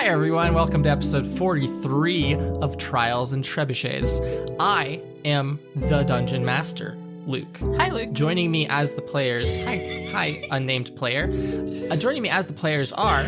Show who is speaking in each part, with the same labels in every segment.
Speaker 1: everyone, welcome to episode 43 of Trials and Trebuchets. I am the Dungeon Master, Luke.
Speaker 2: Hi, Luke.
Speaker 1: Joining me as the players, hi, unnamed player. Joining me as the players are...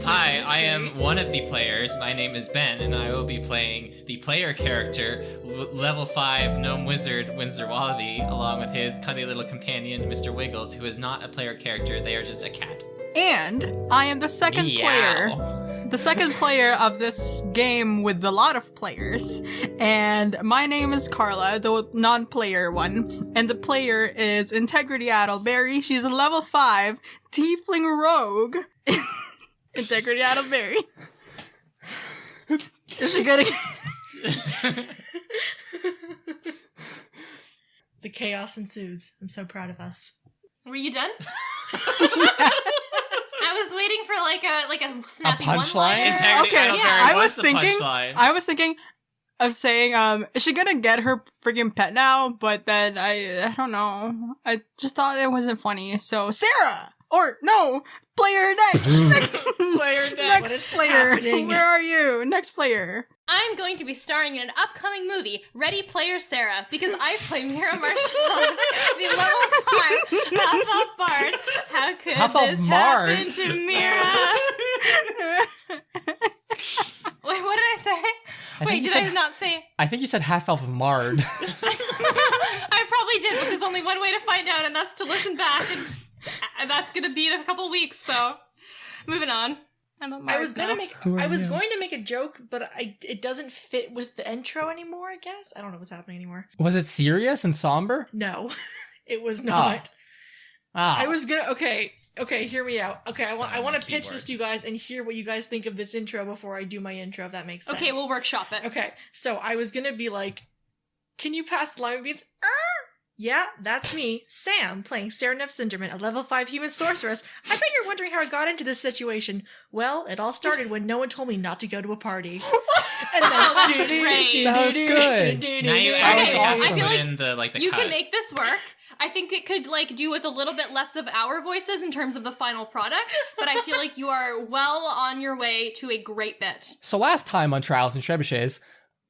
Speaker 3: Hi, I am one of the players. My name is Ben, and I will be playing the player character, level 5 gnome wizard, Winsler Wallaby, along with his cunty little companion, Mr. Wiggles, who is not a player character, they are just a cat.
Speaker 2: And I am the second player. The second player of this game with a lot of players. And my name is Kharla, the non-player one. And the player is Integrity Addleberry. She's a level 5 tiefling rogue. Integrity Addleberry. Is she good again?
Speaker 4: The chaos ensues. I'm so proud of us.
Speaker 5: Were you done? I was waiting for like a snappy
Speaker 1: punchline?
Speaker 2: Okay, yeah, I was thinking of saying, is she gonna get her freaking pet now? But then I don't know. I just thought it wasn't funny. So Sarah! Or no! Player next!
Speaker 3: Player next!
Speaker 2: Next player!
Speaker 4: happening?
Speaker 2: Where are you? Next player.
Speaker 5: I'm going to be starring in an upcoming movie, Ready Player Sarah, because I play Mira Marchand, the level 5 half-elf bard. How could
Speaker 1: Half-elf
Speaker 5: this
Speaker 1: Mard?
Speaker 5: happen to Mira? Wait, what did I say? Wait, did I not say?
Speaker 1: I think you said half-elf Mard.
Speaker 5: I probably did, but there's only one way to find out, and that's to listen back, and that's gonna be in a couple weeks, so moving on.
Speaker 4: I was going to make a joke, but it doesn't fit with the intro anymore, I guess. I don't know what's happening anymore.
Speaker 1: Was it serious and somber?
Speaker 4: No, it was not.
Speaker 1: Ah.
Speaker 4: I was gonna okay, hear me out. Okay, I want to pitch
Speaker 3: Keyword.
Speaker 4: this to you guys and hear what you guys think of this intro before I do my intro, if that makes sense.
Speaker 5: Okay, we'll workshop it.
Speaker 4: Okay, so I was gonna be like, can you pass the lima beans? Yeah, that's me, Sam, playing Serinepth Cinderman, a level 5 human sorceress. I bet you're wondering how I got into this situation. Well, it all started when no one told me not to go to a party. And then,
Speaker 5: that's great.
Speaker 1: That was good.
Speaker 3: Now you
Speaker 5: Okay,
Speaker 3: actually have
Speaker 5: I
Speaker 3: to
Speaker 5: feel
Speaker 3: put
Speaker 5: like
Speaker 3: in the
Speaker 5: you
Speaker 3: cut.
Speaker 5: can make this work. I think it could do with a little bit less of our voices in terms of the final product, but I feel like you are well on your way to a great bit.
Speaker 1: So last time on Trials and Trebuchets,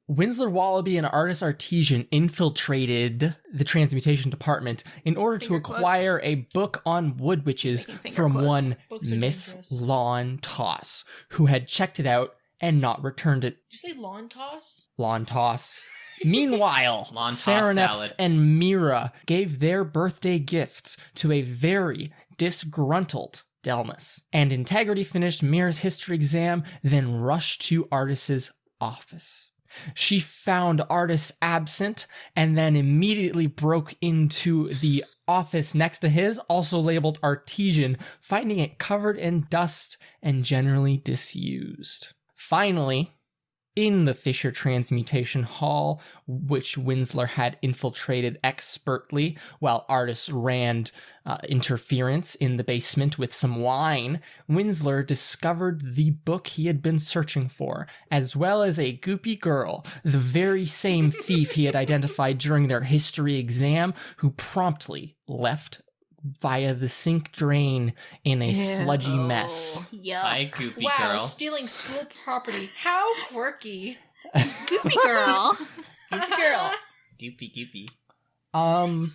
Speaker 1: Winsler Wallaby and Artist Artesian infiltrated the transmutation department in order to acquire a book on wood witches from one
Speaker 4: Books are
Speaker 1: Miss
Speaker 4: dangerous.
Speaker 1: Lawn Toss, who had checked it out and not returned it.
Speaker 4: Did you say lawn toss?
Speaker 1: Lawn Toss. Meanwhile,
Speaker 3: Lawn toss
Speaker 1: Serinepth
Speaker 3: salad.
Speaker 1: and Mira gave their birthday gifts to a very disgruntled Delmas. And Integrity finished Mira's history exam, then rushed to Artis's office. She found Artis absent and then immediately broke into the office next to his, also labeled Artesian, finding it covered in dust and generally disused. Finally, in the Fisher Transmutation Hall, which Winsler had infiltrated expertly while Artis ran interference in the basement with some wine, Winsler discovered the book he had been searching for, as well as a goopy girl, the very same thief he had identified during their history exam, who promptly left via the sink drain in a sludgy mess.
Speaker 3: Hi, goopy
Speaker 4: Wow,
Speaker 3: girl.
Speaker 4: stealing school property. How quirky.
Speaker 5: Goopy girl.
Speaker 4: Goofy girl.
Speaker 3: Goopy.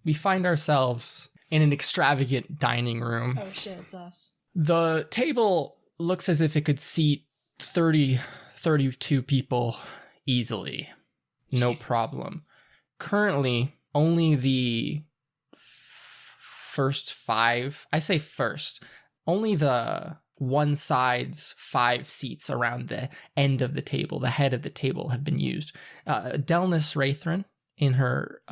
Speaker 1: We find ourselves in an extravagant dining room.
Speaker 4: Oh shit, it's us.
Speaker 1: The table looks as if it could seat 32 people easily. No problem. Currently, only the first 5, I say first, only the one side's 5 seats around the end of the table, the head of the table, have been used. Delnis Rathrin, in her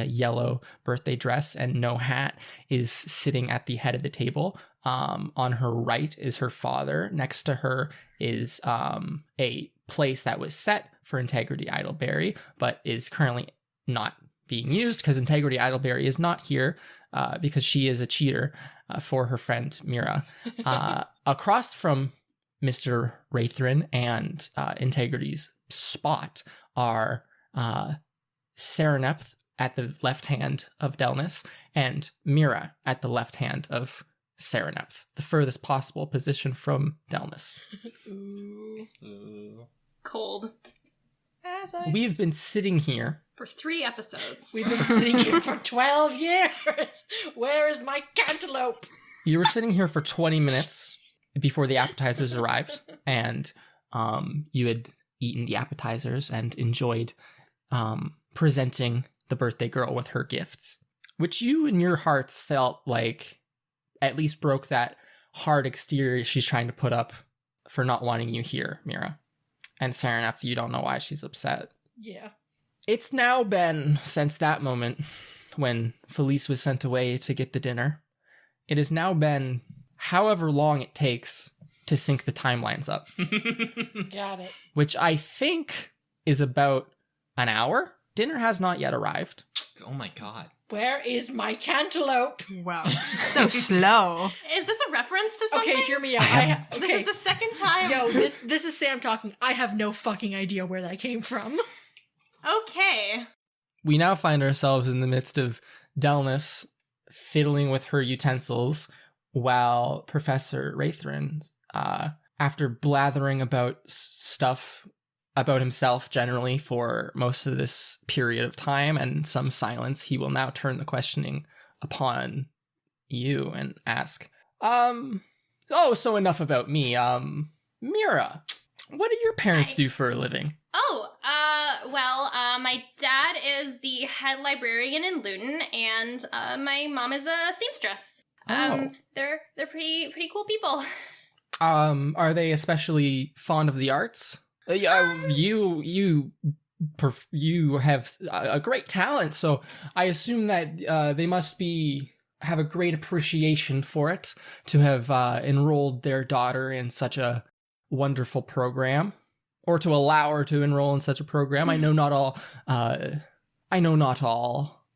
Speaker 1: yellow birthday dress and no hat, is sitting at the head of the table. On her right is her father. Next to her is a place that was set for Integrity Addleberry, but is currently not being used because Integrity Addleberry is not here because she is a cheater for her friend Mira. Across from Mr. Rathrin and Integrity's spot are Serinepth at the left hand of Delnis and Mira at the left hand of Serinepth, the furthest possible position from Delmas.
Speaker 5: Cold.
Speaker 4: As I
Speaker 1: We've been sitting here.
Speaker 5: For 3 episodes.
Speaker 4: We've been sitting here for 12 years. Where is my cantaloupe?
Speaker 1: You were sitting here for 20 minutes before the appetizers arrived, and you had eaten the appetizers and enjoyed presenting the birthday girl with her gifts, which you in your hearts felt like at least broke that hard exterior she's trying to put up for not wanting you here, Mira. And Serinepth, you don't know why she's upset.
Speaker 4: Yeah.
Speaker 1: It's now been since that moment when Felice was sent away to get the dinner. It has now been however long it takes to sync the timelines up,
Speaker 4: Got it.
Speaker 1: which I think is about an hour. Dinner has not yet arrived.
Speaker 3: Oh my god.
Speaker 4: Where is my cantaloupe?
Speaker 2: Wow. So slow.
Speaker 5: Is this a reference to something?
Speaker 4: Okay, hear me out.
Speaker 5: This is the second time.
Speaker 4: Yo, this is Sam talking. I have no fucking idea where that came from.
Speaker 5: Okay.
Speaker 1: We now find ourselves in the midst of Delmas fiddling with her utensils while Professor Raithrin, after blathering about stuff about himself generally for most of this period of time and some silence, he will now turn the questioning upon you and ask, so enough about me. Mira, what do your parents do for a living?
Speaker 5: My dad is the head librarian in Luton, and my mom is a seamstress. They're pretty cool people.
Speaker 1: Are they especially fond of the arts? You have a great talent, so I assume that they must have a great appreciation for it to have enrolled their daughter in such a wonderful program, or to allow her to enroll in such a program. I know not all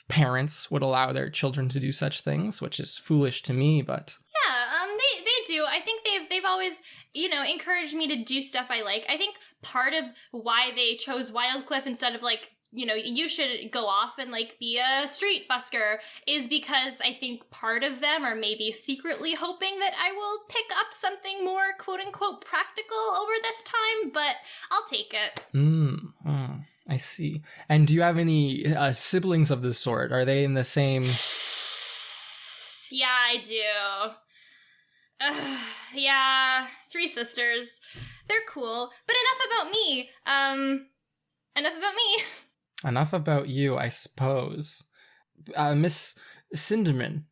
Speaker 1: parents would allow their children to do such things, which is foolish to me, but
Speaker 5: They do. I think they've always, encouraged me to do stuff I like. I think part of why they chose Wildcliff instead of you should go off and be a street busker is because I think part of them are maybe secretly hoping that I will pick up something more quote unquote practical over this time, but I'll take it.
Speaker 1: I see. And do you have any siblings of the sort? Are they in the same...
Speaker 5: Yeah, I do. Yeah, 3 sisters. They're cool. But enough about me.
Speaker 1: Enough about you, I suppose. Miss Cinderman,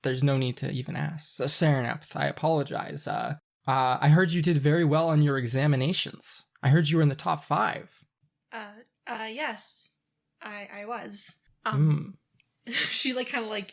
Speaker 1: there's no need to even ask. So, Serinepth, I apologize. I heard you did very well on your examinations. I heard you were in the top 5.
Speaker 4: Yes. I was. She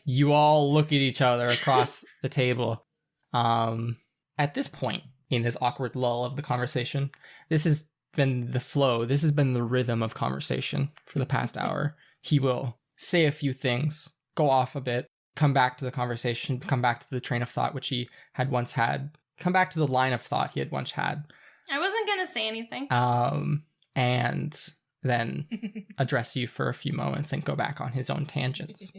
Speaker 1: You all look at each other across the table. At this point, in this awkward lull of the conversation, this has been the flow. This has been the rhythm of conversation for the past hour. He will say a few things, go off a bit, come back to the conversation, come back to the train of thought which he had once had, come back to the line of thought he had once had.
Speaker 5: I wasn't gonna say anything.
Speaker 1: And then address you for a few moments and go back on his own tangents.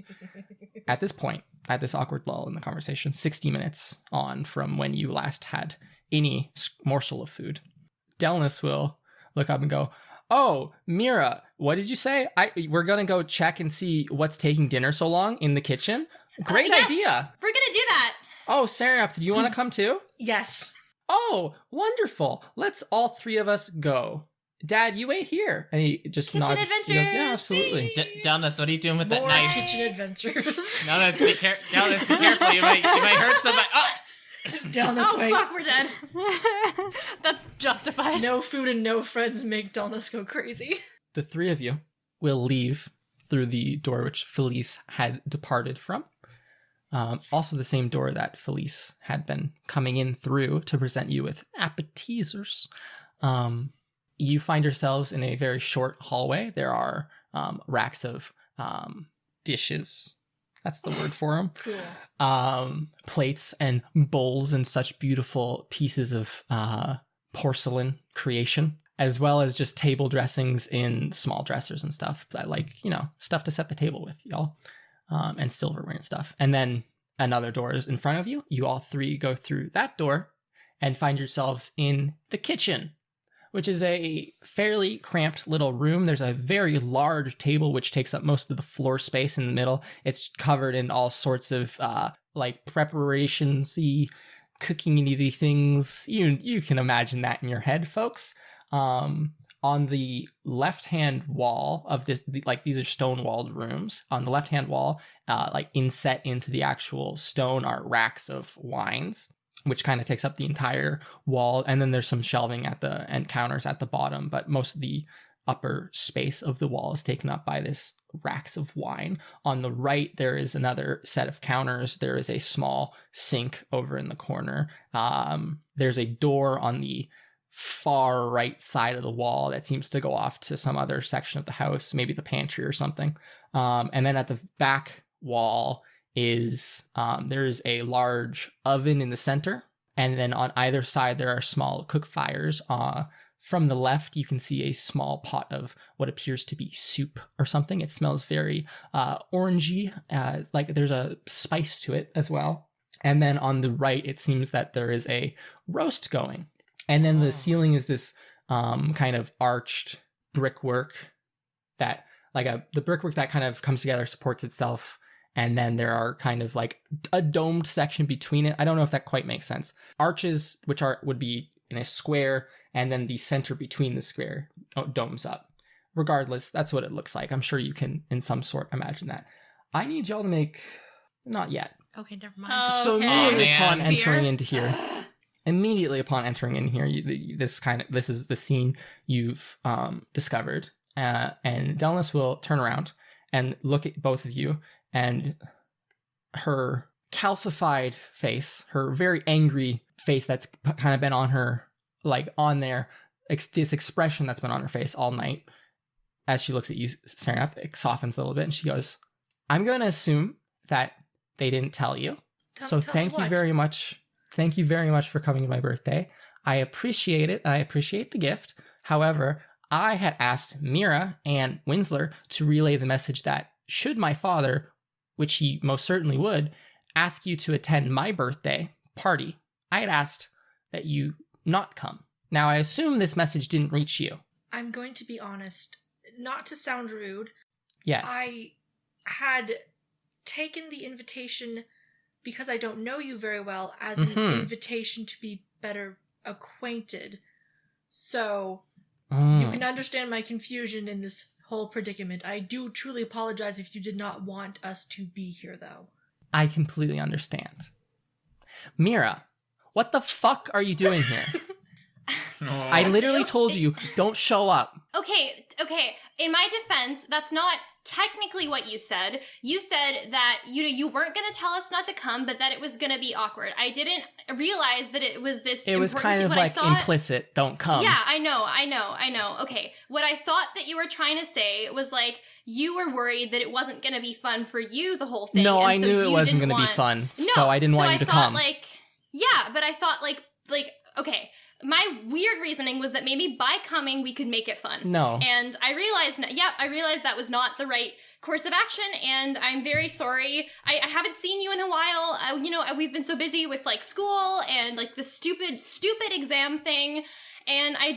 Speaker 1: At this point, at this awkward lull in the conversation, 60 minutes on from when you last had any morsel of food, Delmas will look up and go, "Oh, Mira, what did you say? We're gonna go check and see what's taking dinner so long in the kitchen. Great
Speaker 5: yes,
Speaker 1: idea.
Speaker 5: We're gonna do that.
Speaker 1: Oh, Serinepth, do you want to come too?
Speaker 4: Yes.
Speaker 1: Oh, wonderful. Let's all 3 of us go. Dad, you wait here." And he just
Speaker 5: Kitchen
Speaker 1: nods.
Speaker 5: adventures.
Speaker 1: He goes, "Yeah, absolutely."
Speaker 3: Delmas, what are you doing with that
Speaker 4: More
Speaker 3: knife?
Speaker 4: kitchen adventures.
Speaker 3: Delmas, be careful. You might hurt somebody. Oh!
Speaker 4: Down this way.
Speaker 5: Fuck, we're dead. That's justified.
Speaker 4: No food and no friends make Delmas go crazy.
Speaker 1: The 3 of you will leave through the door which Felice had departed from. Also the same door that Felice had been coming in through to present you with appetizers. You find yourselves in a very short hallway. There are racks of dishes. That's the word for them.
Speaker 4: Cool.
Speaker 1: Plates and bowls and such beautiful pieces of porcelain creation, as well as just table dressings in small dressers and stuff, that stuff to set the table with, y'all, and silverware and stuff. And then another door is in front of you. You all three go through that door and find yourselves in the kitchen, which is a fairly cramped little room. There's a very large table which takes up most of the floor space in the middle. It's covered in all sorts of like preparations-y, cooking-y things. You can imagine that in your head, folks. On the left-hand wall of this, like these are stone-walled rooms. On the left-hand wall, like inset into the actual stone are racks of wines, which kind of takes up the entire wall. And then there's some shelving and counters at the bottom, but most of the upper space of the wall is taken up by this racks of wine. On the right, there is another set of counters. There is a small sink over in the corner. There's a door on the far right side of the wall that seems to go off to some other section of the house, maybe the pantry or something. And then at the back wall is there is a large oven in the center, and then on either side there are small cook fires. From the left, you can see a small pot of what appears to be soup or something. It smells very orangey, like there's a spice to it as well. And then on the right, it seems that there is a roast going. And then the ceiling is this kind of arched brickwork that, the brickwork that kind of comes together, supports itself. And then there are kind of like a domed section between it. I don't know if that quite makes sense. Arches, which would be in a square, and then the center between the square domes up. Regardless, that's what it looks like. I'm sure you can, in some sort, imagine that. I need y'all to make... Not yet.
Speaker 4: Okay, never mind.
Speaker 2: Oh,
Speaker 1: So
Speaker 2: okay.
Speaker 1: immediately upon
Speaker 5: Fear.
Speaker 1: entering into here... Immediately upon entering in here, this is the scene you've discovered, and Delmas will turn around and look at both of you, and her calcified face, her very angry face that's kind of been on her, like on there, this expression that's been on her face all night, as she looks at you, Serinepth, it softens a little bit, and she goes, "I'm going to assume that they didn't tell you, so thank you very much." Thank you very much for coming to my birthday. I appreciate it. I appreciate the gift. However, I had asked Mira and Winsler to relay the message that should my father, which he most certainly would, ask you to attend my birthday party, I had asked that you not come. Now, I assume this message didn't reach you.
Speaker 4: I'm going to be honest. Not to sound rude.
Speaker 1: Yes.
Speaker 4: I had taken the invitation, because I don't know you very well, as an invitation to be better acquainted. So, you can understand my confusion in this whole predicament. I do truly apologize if you did not want us to be here, though.
Speaker 1: I completely understand. Mira, what the fuck are you doing here? I literally told you, don't show up.
Speaker 5: Okay. In my defense, that's not technically what you said. You said that you weren't going to tell us not to come, but that it was going to be awkward. I didn't realize that it was this.
Speaker 1: It was kind of like implicit, don't come.
Speaker 5: Yeah, I know. Okay. What I thought that you were trying to say was like you were worried that it wasn't going to be fun for you, the whole thing.
Speaker 1: No,
Speaker 5: and
Speaker 1: I
Speaker 5: so
Speaker 1: knew it
Speaker 5: you
Speaker 1: wasn't
Speaker 5: didn't
Speaker 1: going to be
Speaker 5: want-
Speaker 1: fun, so I didn't want you to come.
Speaker 5: But I thought like my weird reasoning was that maybe by coming we could make it fun.
Speaker 1: No.
Speaker 5: And I realized that was not the right course of action, and I'm very sorry. I haven't seen you in a while. We've been so busy with like school and like the stupid exam thing, and I'm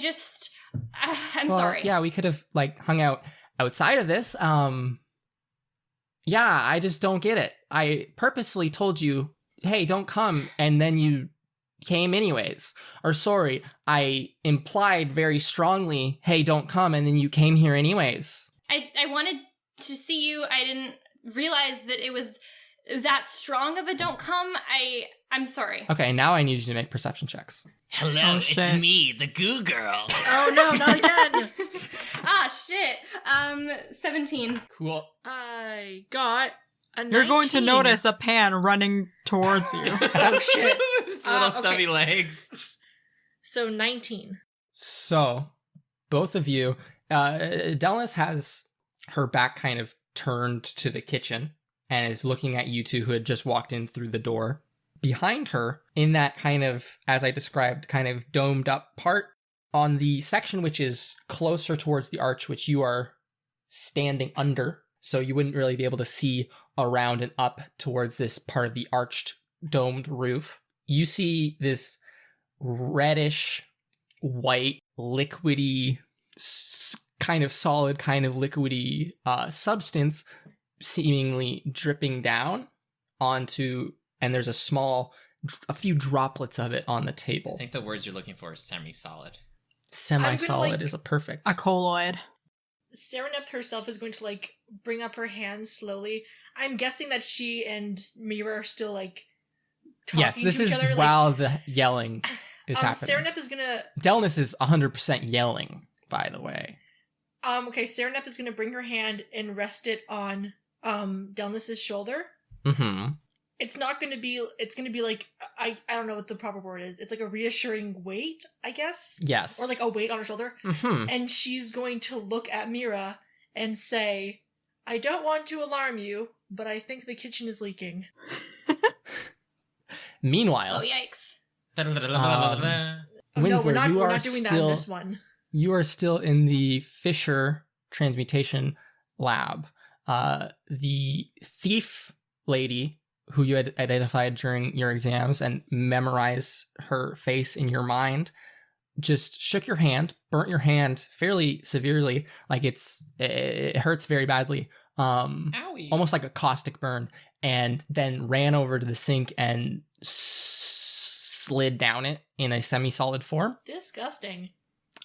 Speaker 5: sorry.
Speaker 1: Yeah, we could have like hung out outside of this. Yeah, I just don't get it. I purposefully told you, hey, don't come, and then you came anyways. Or sorry, I implied very strongly, hey, don't come, and then you came here anyways.
Speaker 5: I wanted to see you. I didn't realize that it was that strong of a don't come. I'm sorry.
Speaker 1: Okay, now I need you to make perception checks.
Speaker 3: Hello, it's
Speaker 2: shit.
Speaker 3: me, the goo girl.
Speaker 4: Oh no, not again!
Speaker 5: Shit. 17.
Speaker 1: Cool.
Speaker 4: I got a 19.
Speaker 2: You're going to notice a pan running towards you.
Speaker 4: Oh shit.
Speaker 3: His little
Speaker 4: okay.
Speaker 3: stubby legs.
Speaker 4: So 19.
Speaker 1: So, both of you, Delmas has her back kind of turned to the kitchen and is looking at you two who had just walked in through the door. Behind her, in that kind of, as I described, kind of domed up part, on the section which is closer towards the arch, which you are standing under, so you wouldn't really be able to see around and up towards this part of the arched domed roof, you see this reddish white liquidy kind of solid, kind of liquidy substance seemingly dripping down onto, and there's a few droplets of it on the
Speaker 3: I
Speaker 1: table.
Speaker 3: think the words you're looking for is semi-solid.
Speaker 1: Semi-solid is a perfect.
Speaker 2: A colloid.
Speaker 4: Serinepth herself is going to like bring up her hand slowly. I'm guessing that she and Mira are still like talking
Speaker 1: Yes, this
Speaker 4: to each
Speaker 1: is
Speaker 4: other.
Speaker 1: while the yelling is happening.
Speaker 4: Serinepth is gonna
Speaker 1: Delness is 100% yelling, by the way.
Speaker 4: okay, Serinepth is gonna bring her hand and rest it on Delness's shoulder.
Speaker 1: Mm-hmm.
Speaker 4: It's gonna be like I don't know what the proper word is. It's like a reassuring weight, I guess.
Speaker 1: Yes.
Speaker 4: Or like a weight on her shoulder.
Speaker 1: Mm-hmm.
Speaker 4: And she's going to look at Mira and say, I don't want to alarm you, but I think the kitchen is leaking.
Speaker 1: Meanwhile,
Speaker 5: Oh, yikes.
Speaker 4: Oh,
Speaker 1: Winsler,
Speaker 4: no, we're
Speaker 1: you are
Speaker 4: not doing that in
Speaker 1: still
Speaker 4: this one.
Speaker 1: you are still in the Fisher transmutation lab. The thief lady who you had identified during your exams and memorized her face in your mind just shook your hand, burnt your hand fairly severely, like it hurts very badly,
Speaker 3: Owie.
Speaker 1: almost like a caustic burn, and then ran over to the sink and slid down it in a semi-solid form.
Speaker 4: Disgusting.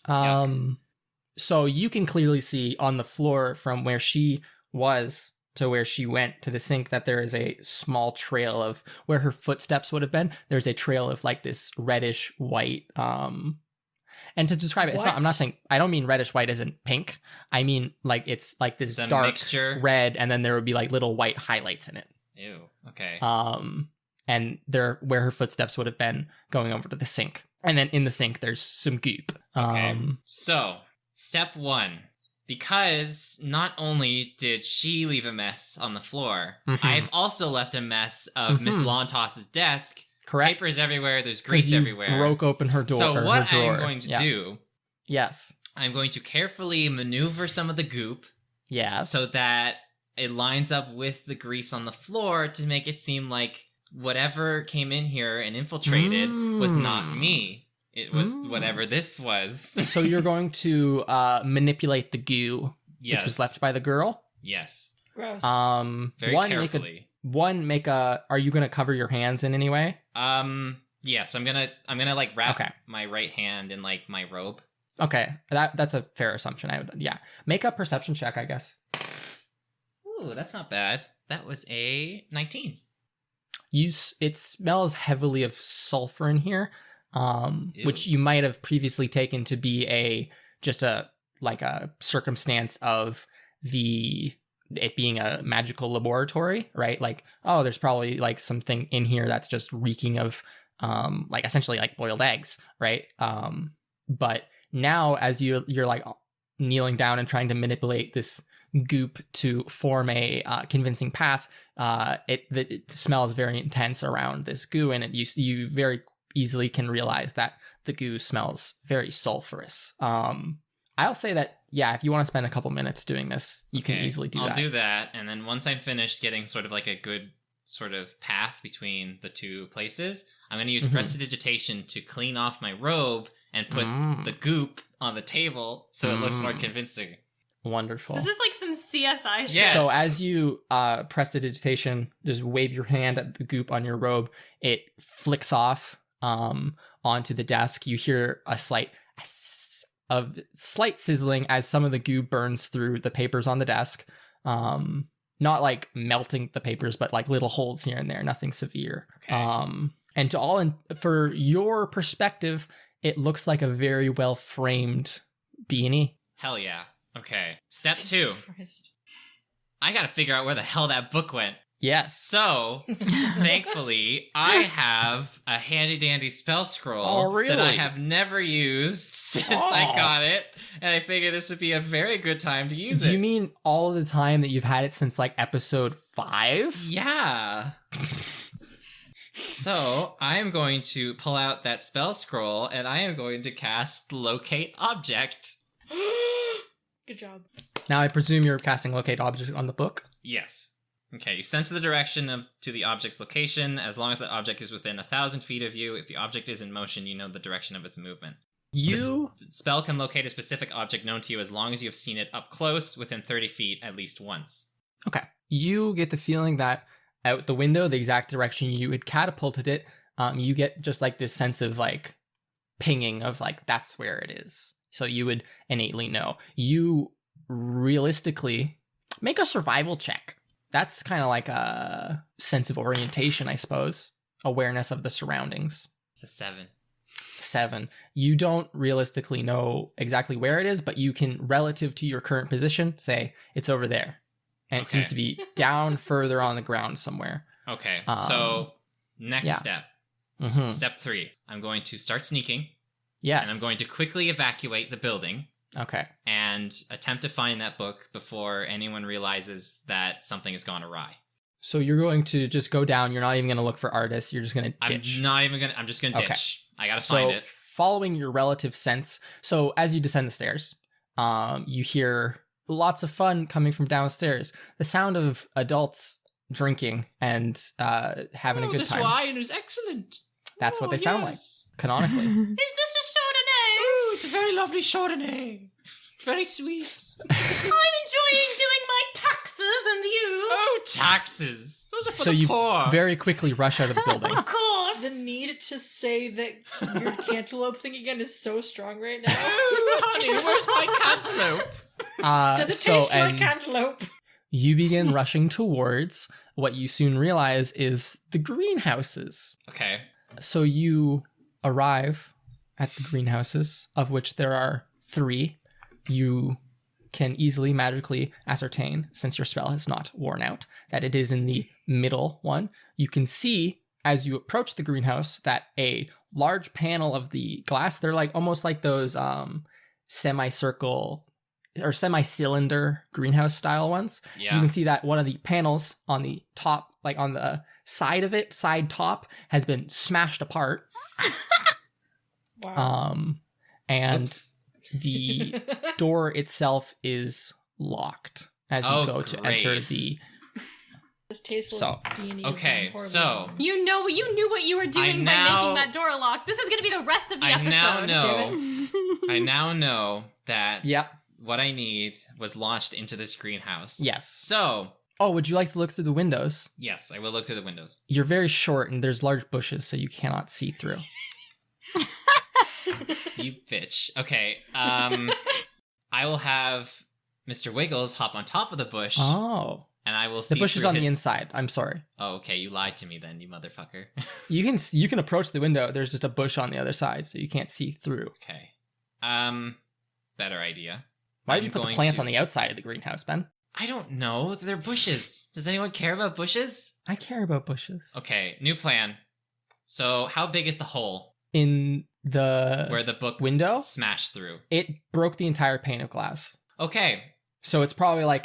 Speaker 1: So you can clearly see on the floor from where she was to where she went to the sink that there is a small trail of where her footsteps would have been. There's a trail of like this reddish white, and to describe it, I'm not saying, I don't mean reddish white as in pink. I mean like it's like this
Speaker 3: The
Speaker 1: dark
Speaker 3: mixture?
Speaker 1: red, and then there would be like little white highlights in it.
Speaker 3: Ew. Okay.
Speaker 1: And there where her footsteps would have been going over to the sink. And then in the sink there's some goop.
Speaker 3: Okay. So, step 1. Because not only did she leave a mess on the floor,
Speaker 1: Mhm.
Speaker 3: I've also left a mess of Miss
Speaker 1: Mhm.
Speaker 3: Lontoss's desk.
Speaker 1: Correct.
Speaker 3: Papers everywhere. There's
Speaker 1: 'Cause
Speaker 3: grease
Speaker 1: you
Speaker 3: everywhere.
Speaker 1: broke open her door.
Speaker 3: So
Speaker 1: or
Speaker 3: what
Speaker 1: her drawer.
Speaker 3: I'm going to
Speaker 1: Yeah.
Speaker 3: do,
Speaker 1: Yes.
Speaker 3: I'm going to carefully maneuver some of the goop
Speaker 1: Yes.
Speaker 3: so that it lines up with the grease on the floor to make it seem like whatever came in here and infiltrated was not me. It was whatever this was.
Speaker 1: So you're going to manipulate the goo,
Speaker 3: Yes.
Speaker 1: which was left by the girl.
Speaker 3: Yes.
Speaker 4: Gross.
Speaker 3: Very carefully.
Speaker 1: Make a. Are you going to cover your hands in any way?
Speaker 3: Yes, I'm gonna like wrap
Speaker 1: Okay.
Speaker 3: my right hand in like my robe.
Speaker 1: Okay, that's a fair assumption. I would. Yeah, make a perception check, I guess.
Speaker 3: Ooh, that's not bad. That was a 19.
Speaker 1: It smells heavily of sulfur in here, which
Speaker 3: Ew.
Speaker 1: you might have previously taken to be just a circumstance of it being a magical laboratory, right? Like, oh, there's probably like something in here that's just reeking of like essentially like boiled eggs, right? But now as you're like kneeling down and trying to manipulate this goop to form a convincing path, the smell is very intense around this goo, and you very easily can realize that the goo smells very sulfurous. I'll say that, yeah, if you want to spend a couple minutes doing this, you can easily do that.
Speaker 3: I'll do that, and then once I'm finished getting sort of like a good sort of path between the two places, I'm going to use prestidigitation to clean off my robe and put the goop on the table so it looks more convincing.
Speaker 1: Wonderful.
Speaker 5: This is like some CSI shit.
Speaker 3: Yes.
Speaker 1: So as you prestidigitation, just wave your hand at the goop on your robe, it flicks off onto the desk. You hear a slight sizzling as some of the goo burns through the papers on the desk. Not like melting the papers, but like little holes here and there, nothing severe.
Speaker 3: Okay.
Speaker 1: And for your perspective, it looks like a very well framed beanie.
Speaker 3: Hell yeah. Okay. Step 2.
Speaker 4: Christ.
Speaker 3: I gotta figure out where the hell that book went.
Speaker 1: Yes.
Speaker 3: So, thankfully, I have a handy dandy spell scroll that I have never used since I got it, and I figured this would be a very good time to use it.
Speaker 1: Do you mean all of the time that you've had it since like episode 5?
Speaker 3: Yeah. So, I am going to pull out that spell scroll, and I am going to cast Locate Object.
Speaker 4: Good job.
Speaker 1: Now I presume you're casting Locate Object on the book?
Speaker 3: Yes. Okay, you sense the direction to the object's location. As long as that object is within 1,000 feet of you, if the object is in motion, you know the direction of its movement.
Speaker 1: You
Speaker 3: The spell can locate a specific object known to you as long as you have seen it up close, within 30 feet at least once.
Speaker 1: Okay. You get the feeling that out the window, the exact direction you had catapulted it, you get just like this sense of like pinging of like, that's where it is. So you would innately know. You realistically make a survival check. That's kind of like a sense of orientation, I suppose. Awareness of the surroundings.
Speaker 3: It's a 7.
Speaker 1: 7. You don't realistically know exactly where it is, but you can, relative to your current position, say it's over there. And it seems to be down further on the ground somewhere.
Speaker 3: Okay, so next step.
Speaker 1: Mm-hmm.
Speaker 3: Step 3. I'm going to start sneaking.
Speaker 1: Yes.
Speaker 3: And I'm going to quickly evacuate the building.
Speaker 1: Okay.
Speaker 3: And attempt to find that book before anyone realizes that something has gone awry.
Speaker 1: So you're going to just go down. You're not even going to look for artists. You're just going to ditch.
Speaker 3: I'm just going to ditch. I got to find it.
Speaker 1: Following your relative sense. So as you descend the stairs, you hear lots of fun coming from downstairs. The sound of adults drinking and having a good time.
Speaker 3: This wine is excellent.
Speaker 1: That's what they sound like, canonically.
Speaker 5: Is this a Chardonnay?
Speaker 3: Oh, it's a very lovely Chardonnay. Very sweet.
Speaker 5: I'm enjoying doing my taxes, and you?
Speaker 3: Oh, taxes. Those are for
Speaker 1: So
Speaker 3: the
Speaker 1: you
Speaker 3: poor.
Speaker 1: very quickly rush out of the building.
Speaker 5: Of course.
Speaker 4: The need to say that your cantaloupe thing again is so strong right now.
Speaker 3: Oh, honey, where's my cantaloupe?
Speaker 4: Does it taste like cantaloupe?
Speaker 1: You begin rushing towards what you soon realize is the greenhouses.
Speaker 3: Okay.
Speaker 1: So you arrive at the greenhouses, of which there are 3. You can easily magically ascertain, since your spell has not worn out, that it is in the middle one. You can see, as you approach the greenhouse, that a large panel of the glass, they're like almost like those semicircle or semi-cylinder greenhouse style ones.
Speaker 3: Yeah.
Speaker 1: You can see that one of the panels on the top, like on the side of it, side top, has been smashed apart.
Speaker 4: Wow.
Speaker 1: And
Speaker 3: Oops.
Speaker 1: the door itself is locked as you go to
Speaker 3: great.
Speaker 1: enter the.
Speaker 4: This tasteful
Speaker 1: So,
Speaker 4: D&E
Speaker 3: okay, so
Speaker 5: You knew what you were doing by making that door locked. This is going to be the rest of the episode.
Speaker 3: I now know that
Speaker 1: Yep.
Speaker 3: what I need was launched into this greenhouse.
Speaker 1: Yes.
Speaker 3: So,
Speaker 1: Oh, would you like to look through the windows?
Speaker 3: yes, I will look through the windows.
Speaker 1: You're very short and there's large bushes, so you cannot see through.
Speaker 3: You bitch. Okay, I will have Mr. Wiggles hop on top of the bush,
Speaker 1: Oh.
Speaker 3: and I will see
Speaker 1: The bush is
Speaker 3: through
Speaker 1: on the
Speaker 3: his-
Speaker 1: inside. I'm sorry.
Speaker 3: Oh, okay, you lied to me then, you motherfucker.
Speaker 1: You can approach the window. There's just a bush on the other side, so you can't see through.
Speaker 3: Okay. Better idea.
Speaker 1: Why
Speaker 3: I'm
Speaker 1: did you put the
Speaker 3: going
Speaker 1: plants
Speaker 3: to-
Speaker 1: on the outside of the greenhouse, Ben?
Speaker 3: I don't know. They're bushes. Does anyone care about bushes?
Speaker 1: I care about bushes.
Speaker 3: Okay, new plan. So, how big is the hole
Speaker 1: In the
Speaker 3: where the book
Speaker 1: window,
Speaker 3: smashed through?
Speaker 1: it broke the entire pane of glass.
Speaker 3: Okay,
Speaker 1: So it's probably like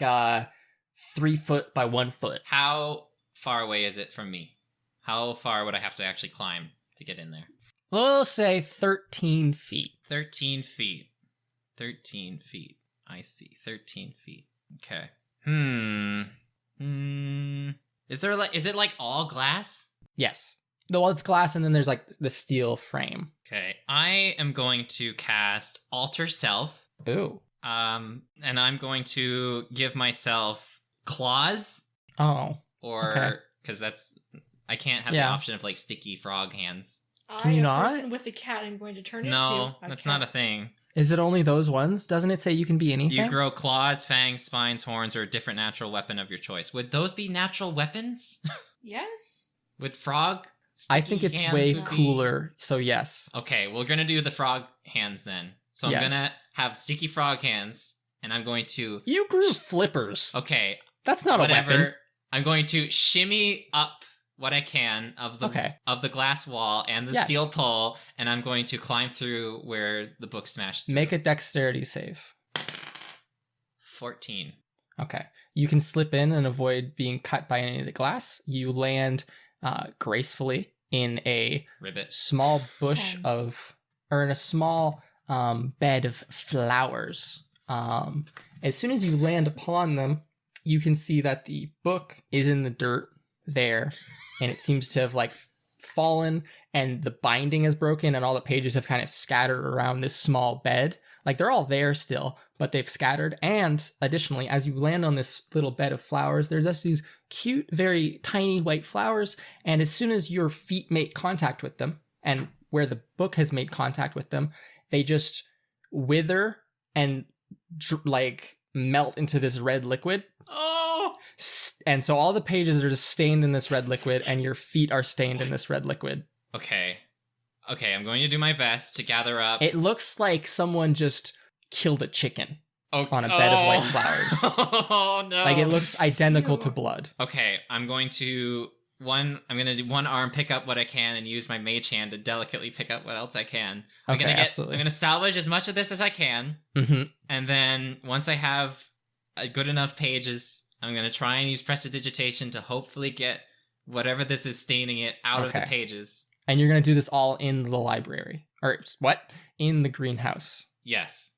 Speaker 1: 3 foot by 1 foot.
Speaker 3: how far away is it from me? How far would I have to actually climb to get in there?
Speaker 1: We'll say 13 feet.
Speaker 3: 13 feet. 13 feet. I see. 13 feet. Okay. Is it like all glass?
Speaker 1: Yes. Well, it's glass, and then there's like the steel frame.
Speaker 3: Okay. I am going to cast Alter Self.
Speaker 1: Ooh.
Speaker 3: And I'm going to give myself claws,
Speaker 1: Oh.
Speaker 3: or because I can't have the
Speaker 1: Yeah.
Speaker 3: option of like sticky frog hands.
Speaker 1: Can you not?
Speaker 4: Person with a cat I'm going to turn
Speaker 3: No,
Speaker 4: into.
Speaker 3: that's not a thing.
Speaker 1: Is it only those ones? Doesn't it say you can be anything?
Speaker 3: You grow claws, fangs, spines, horns, or a different natural weapon of your choice. Would those be natural weapons?
Speaker 4: Yes.
Speaker 3: Would frog?
Speaker 1: I think it's
Speaker 3: sticky hands
Speaker 1: way
Speaker 3: would be-
Speaker 1: cooler, so yes.
Speaker 3: Okay, we're gonna do the frog hands then. So I'm
Speaker 1: Yes.
Speaker 3: gonna have sticky frog hands, and I'm going to.
Speaker 1: You grew flippers.
Speaker 3: Okay,
Speaker 1: That's not a
Speaker 3: whatever.
Speaker 1: weapon.
Speaker 3: I'm going to shimmy up what I can of the glass wall and the
Speaker 1: Yes.
Speaker 3: steel pole, and I'm going to climb through where the book smashed through.
Speaker 1: Make a dexterity save.
Speaker 3: 14.
Speaker 1: Okay. You can slip in and avoid being cut by any of the glass. You land gracefully in a
Speaker 3: Ribbit.
Speaker 1: small bush
Speaker 4: 10.
Speaker 1: in a small bed of flowers. As soon as you land upon them, you can see that the book is in the dirt there, and it seems to have like fallen, and the binding is broken, and all the pages have kind of scattered around this small bed. Like they're all there still, but they've scattered. And additionally, as you land on this little bed of flowers, there's just these cute, very tiny white flowers. And as soon as your feet make contact with them, and where the book has made contact with them, they just wither and like melt into this red liquid.
Speaker 3: Oh!
Speaker 1: And so all the pages are just stained in this red liquid, and your feet are stained in this red liquid.
Speaker 3: Okay, I'm going to do my best to gather up.
Speaker 1: It looks like someone just killed a chicken
Speaker 3: Oh,
Speaker 1: on a bed of white flowers.
Speaker 3: Oh no!
Speaker 1: Like it looks identical to blood.
Speaker 3: Okay, I'm going to do one arm, pick up what I can, and use my mage hand to delicately pick up what else I can.
Speaker 1: Absolutely.
Speaker 3: I'm gonna salvage as much of this as I can, and then once I have a good enough pages, I'm gonna try and use prestidigitation to hopefully get whatever this is staining it out of the pages.
Speaker 1: And you're gonna do this all in the library, or what? In the greenhouse.
Speaker 3: Yes.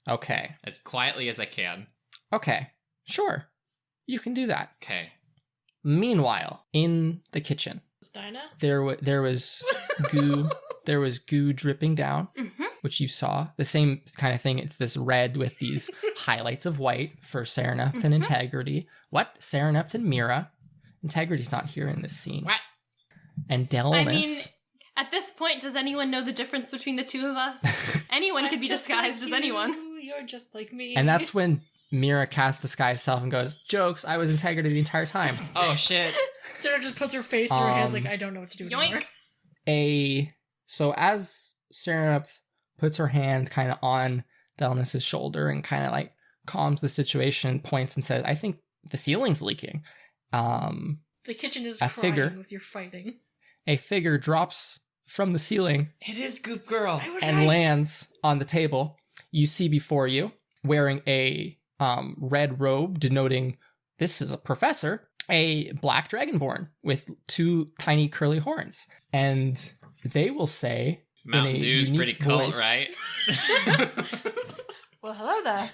Speaker 1: Okay.
Speaker 3: As quietly as I can.
Speaker 1: Okay. Sure. You can do that.
Speaker 3: Okay.
Speaker 1: Meanwhile, in the kitchen,
Speaker 4: Dinah?
Speaker 1: there was goo. There was goo dripping down, which you saw. The same kind of thing. It's this red with these highlights of white for Serinepth and Integrity. What? Serinepth and Mira. Integrity's not here in this scene.
Speaker 3: What?
Speaker 1: And Delmas.
Speaker 5: I mean, at this point, does anyone know the difference between the two of us? Anyone could be disguised as anyone.
Speaker 4: You're just like me.
Speaker 1: And that's when Mira casts disguise self and goes, "Jokes, I was Integrity the entire time."
Speaker 3: Oh shit.
Speaker 4: Sarah just puts her face in her hands like, I don't know what to do anymore.
Speaker 1: So as Serinepth puts her hand kind of on Delmas' shoulder and kind of like calms the situation, points and says, "I think the ceiling's leaking."
Speaker 4: The kitchen is crying with your fighting.
Speaker 1: A figure drops from the ceiling
Speaker 3: It is Goop Girl.
Speaker 1: and lands on the table. You see before you, wearing a red robe denoting this is a professor, a black dragonborn with two tiny curly horns. And they will say,
Speaker 3: Mountain
Speaker 1: in a
Speaker 3: Dew's pretty
Speaker 1: unique
Speaker 3: cool,
Speaker 1: voice,
Speaker 3: right?
Speaker 4: Well, hello there.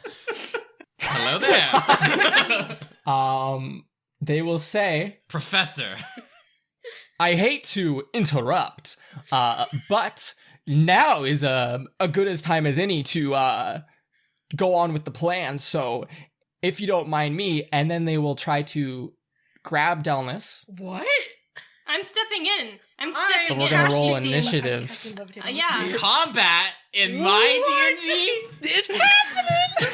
Speaker 3: Hello there.
Speaker 1: They will say,
Speaker 3: Professor.
Speaker 1: "I hate to interrupt, but now is a good as time as any to go on with the plan. So if you don't mind me," and then they will try to grab Delmas.
Speaker 4: What?
Speaker 5: I'm stepping in. I'm
Speaker 1: But
Speaker 5: stepping
Speaker 1: we're
Speaker 5: in.
Speaker 1: gonna roll
Speaker 5: She seems-
Speaker 1: initiative.
Speaker 5: Yeah.
Speaker 3: Combat in my D&D? It's happening!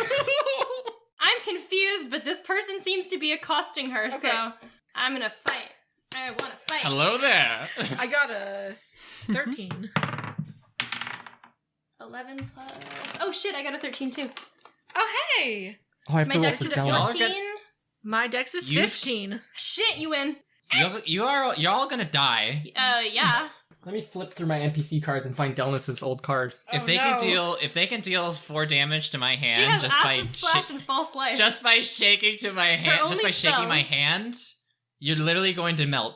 Speaker 5: I'm confused, but this person seems to be accosting her, so I'm gonna fight. I want to fight.
Speaker 3: Hello there.
Speaker 4: I got a 13.
Speaker 5: 11 plus... Oh shit, I got a 13 too.
Speaker 4: Oh, hey!
Speaker 1: Oh, I have
Speaker 5: My
Speaker 1: to roll
Speaker 5: dex
Speaker 1: for
Speaker 5: is a
Speaker 1: Delmas.
Speaker 5: 14.
Speaker 4: My dex is
Speaker 3: You-
Speaker 4: 15.
Speaker 5: Shit, you win.
Speaker 3: You're all gonna die.
Speaker 5: Yeah.
Speaker 1: Let me flip through my NPC cards and find Delmas' old card.
Speaker 3: If they can deal 4 damage to my
Speaker 5: She
Speaker 3: hand
Speaker 5: has
Speaker 3: just by
Speaker 5: acid splash and false life.
Speaker 3: just by shaking to my hand, just
Speaker 5: only
Speaker 3: by shaking my
Speaker 5: spells.
Speaker 3: hand, you're literally going to melt.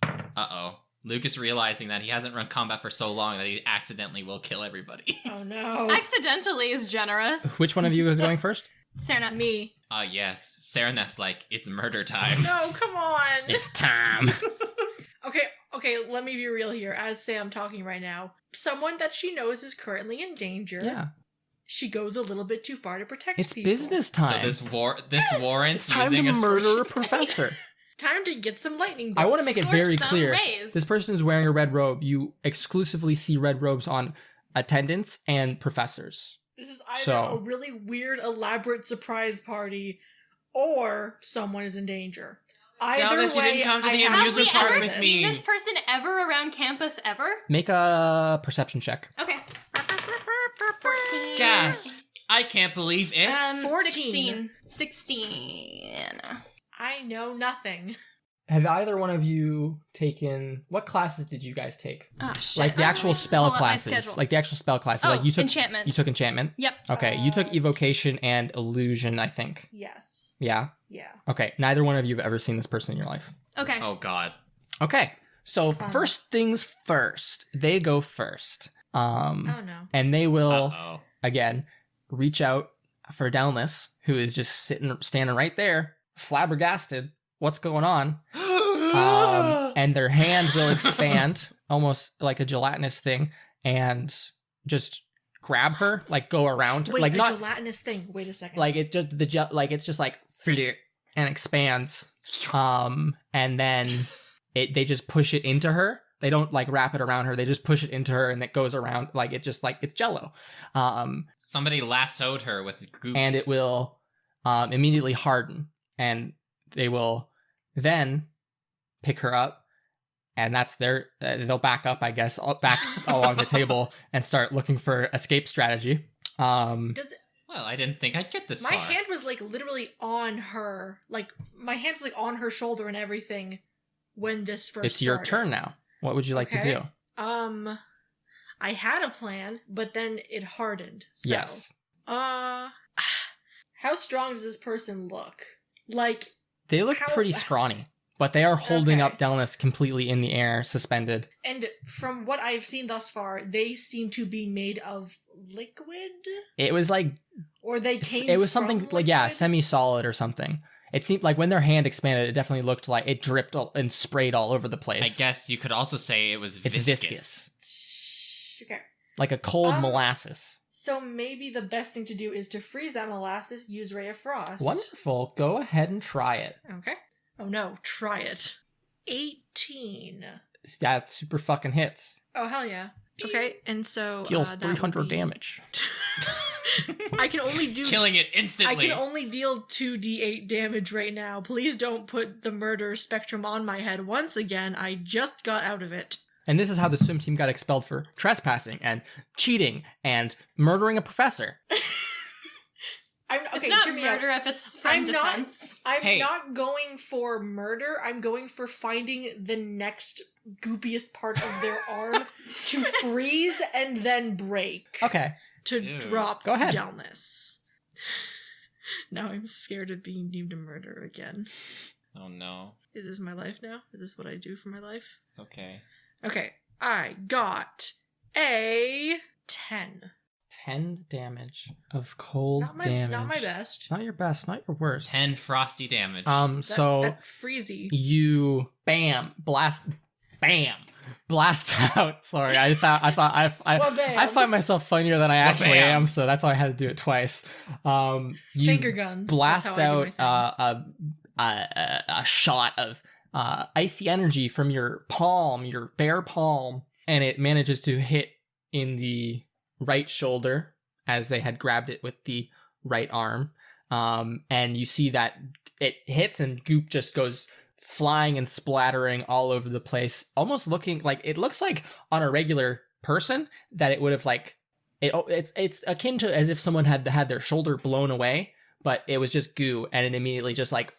Speaker 3: Uh-oh. Luke is realizing that he hasn't run combat for so long that he accidentally will kill everybody.
Speaker 4: Oh, no.
Speaker 5: Accidentally is generous.
Speaker 1: Which one of you is going first?
Speaker 5: Serinepth.
Speaker 4: Me.
Speaker 3: Yes. Serineth's like, it's murder time.
Speaker 4: No, come on.
Speaker 1: It's time.
Speaker 4: Okay, let me be real here. As Sam talking right now, someone that she knows is currently in danger.
Speaker 1: Yeah.
Speaker 4: She goes a little bit too far to protect
Speaker 1: It's
Speaker 4: people.
Speaker 1: business
Speaker 3: So
Speaker 1: time.
Speaker 3: this warrants
Speaker 1: It's time
Speaker 3: using
Speaker 1: to
Speaker 3: a
Speaker 1: murder a professor.
Speaker 4: Time to get some lightning bolts.
Speaker 1: I want to make it
Speaker 5: Scorch
Speaker 1: very
Speaker 5: some
Speaker 1: clear.
Speaker 5: rays.
Speaker 1: This person is wearing a red robe. You exclusively see red robes on attendants and professors.
Speaker 4: This is either
Speaker 1: So-
Speaker 4: a really weird, elaborate surprise party, or someone is in danger. Either
Speaker 3: Dallas, you
Speaker 4: way,
Speaker 3: didn't come to
Speaker 4: I
Speaker 3: the
Speaker 4: have
Speaker 5: Have
Speaker 3: amusement
Speaker 5: we
Speaker 4: to
Speaker 3: park
Speaker 5: ever
Speaker 3: with
Speaker 4: this.
Speaker 3: me.
Speaker 5: seen this person ever around campus ever?
Speaker 1: Make a perception check.
Speaker 5: Okay. 14.
Speaker 3: Gasp. I can't believe it's
Speaker 4: 14.
Speaker 5: 16.
Speaker 4: I know nothing.
Speaker 1: Have either one of you taken... What classes did you guys take?
Speaker 5: Oh, shit.
Speaker 1: Like the actual spell
Speaker 5: Pull up my
Speaker 1: classes.
Speaker 5: schedule.
Speaker 1: Like the actual spell classes.
Speaker 5: Oh,
Speaker 1: Like you took
Speaker 5: enchantment.
Speaker 1: You took enchantment?
Speaker 5: Yep.
Speaker 1: Okay, you took evocation and illusion, I think.
Speaker 4: Yes.
Speaker 1: Yeah?
Speaker 4: Yeah.
Speaker 1: Okay, neither one of you have ever seen this person in your life.
Speaker 5: Okay.
Speaker 3: Oh god.
Speaker 1: Okay, so first things first. They go first.
Speaker 4: Oh no.
Speaker 1: And they will,
Speaker 3: Uh-oh.
Speaker 1: again, reach out for Delmas, who is just standing right there, flabbergasted. What's going on? And their hand will expand, almost like a gelatinous thing, and just grab her, like go around her,
Speaker 4: Wait,
Speaker 1: like
Speaker 4: a
Speaker 1: not
Speaker 4: gelatinous thing. Wait a second.
Speaker 1: like it just it's just like and expands, and then they just push it into her. They don't like wrap it around her. They just push it into her, and it goes around like it just like it's Jello.
Speaker 3: Somebody lassoed her with goop.
Speaker 1: And it will immediately harden, and they will then pick her up, and that's they'll back up, I guess, back along the table and start looking for escape strategy.
Speaker 4: Does it,
Speaker 3: Well, I didn't think I'd get this
Speaker 4: my
Speaker 3: far.
Speaker 4: hand was like literally on her, like my hand was like on her shoulder and everything when this first
Speaker 1: It's your
Speaker 4: started.
Speaker 1: turn now. What would you like to
Speaker 4: Okay.
Speaker 1: do?
Speaker 4: I had a plan, but then it hardened. So,
Speaker 1: Yes.
Speaker 4: how strong does this person look? Like,
Speaker 1: They look
Speaker 4: How-
Speaker 1: pretty scrawny, but they are holding
Speaker 4: Okay.
Speaker 1: up Delmas completely in the air, suspended.
Speaker 4: and from what I've seen thus far, they seem to be made of liquid,
Speaker 1: It was like,
Speaker 4: or they came.
Speaker 1: it was something
Speaker 4: from
Speaker 1: like, yeah,
Speaker 4: liquid?
Speaker 1: semi-solid or something. It seemed like when their hand expanded, it definitely looked like it dripped and sprayed all over the place.
Speaker 3: I guess you could also say it was
Speaker 1: It's
Speaker 3: viscous.
Speaker 1: viscous.
Speaker 4: Okay.
Speaker 1: Like a cold
Speaker 4: Um,
Speaker 1: molasses.
Speaker 4: So maybe the best thing to do is to freeze that molasses, use Ray of Frost.
Speaker 1: Wonderful. Go ahead and try it.
Speaker 4: Okay. Oh no, try it. 18.
Speaker 1: That super fucking hits.
Speaker 4: Oh hell yeah. Okay, and so
Speaker 1: Deals
Speaker 4: that
Speaker 1: 300
Speaker 4: would be-
Speaker 1: damage.
Speaker 4: I can only do
Speaker 3: Killing it
Speaker 4: I
Speaker 3: instantly.
Speaker 4: can only deal 2d8 damage right now. Please don't put the murder spectrum on my head once again. I just got out of it.
Speaker 1: And this is how the swim team got expelled for trespassing and cheating and murdering a professor.
Speaker 4: Okay,
Speaker 5: It's not
Speaker 4: hear me out.
Speaker 5: murder if it's from
Speaker 4: I'm not-
Speaker 5: defense.
Speaker 4: I'm
Speaker 3: Hey.
Speaker 4: not going for murder. I'm going for finding the next goopiest part of their arm to freeze and then break
Speaker 1: Okay.
Speaker 4: to
Speaker 3: Ew.
Speaker 4: drop
Speaker 1: Go ahead.
Speaker 4: Delmas. Now I'm scared of being deemed a murderer again.
Speaker 3: Oh no.
Speaker 4: Is this my life now? Is this what I do for my life?
Speaker 3: It's okay.
Speaker 4: Okay, I got a 10.
Speaker 1: 10 damage of cold
Speaker 4: Not my,
Speaker 1: damage.
Speaker 4: not my best.
Speaker 1: Not your best, not your worst.
Speaker 3: 10 frosty damage.
Speaker 1: So
Speaker 4: that freezy.
Speaker 1: you blast out. Sorry, I
Speaker 4: Wha-bam.
Speaker 1: find myself funnier than I actually
Speaker 3: Wha-bam.
Speaker 1: am, so that's why I had to do it twice. You
Speaker 4: Finger guns.
Speaker 1: blast
Speaker 4: That's how I do
Speaker 1: out
Speaker 4: my thing.
Speaker 1: a shot of icy energy from your palm, your bare palm, and it manages to hit in the right shoulder as they had grabbed it with the right arm. And you see that it hits and goop just goes flying and splattering all over the place, almost looking like it looks like on a regular person that it would have like it's akin to as if someone had their shoulder blown away, but it was just goo and it immediately just like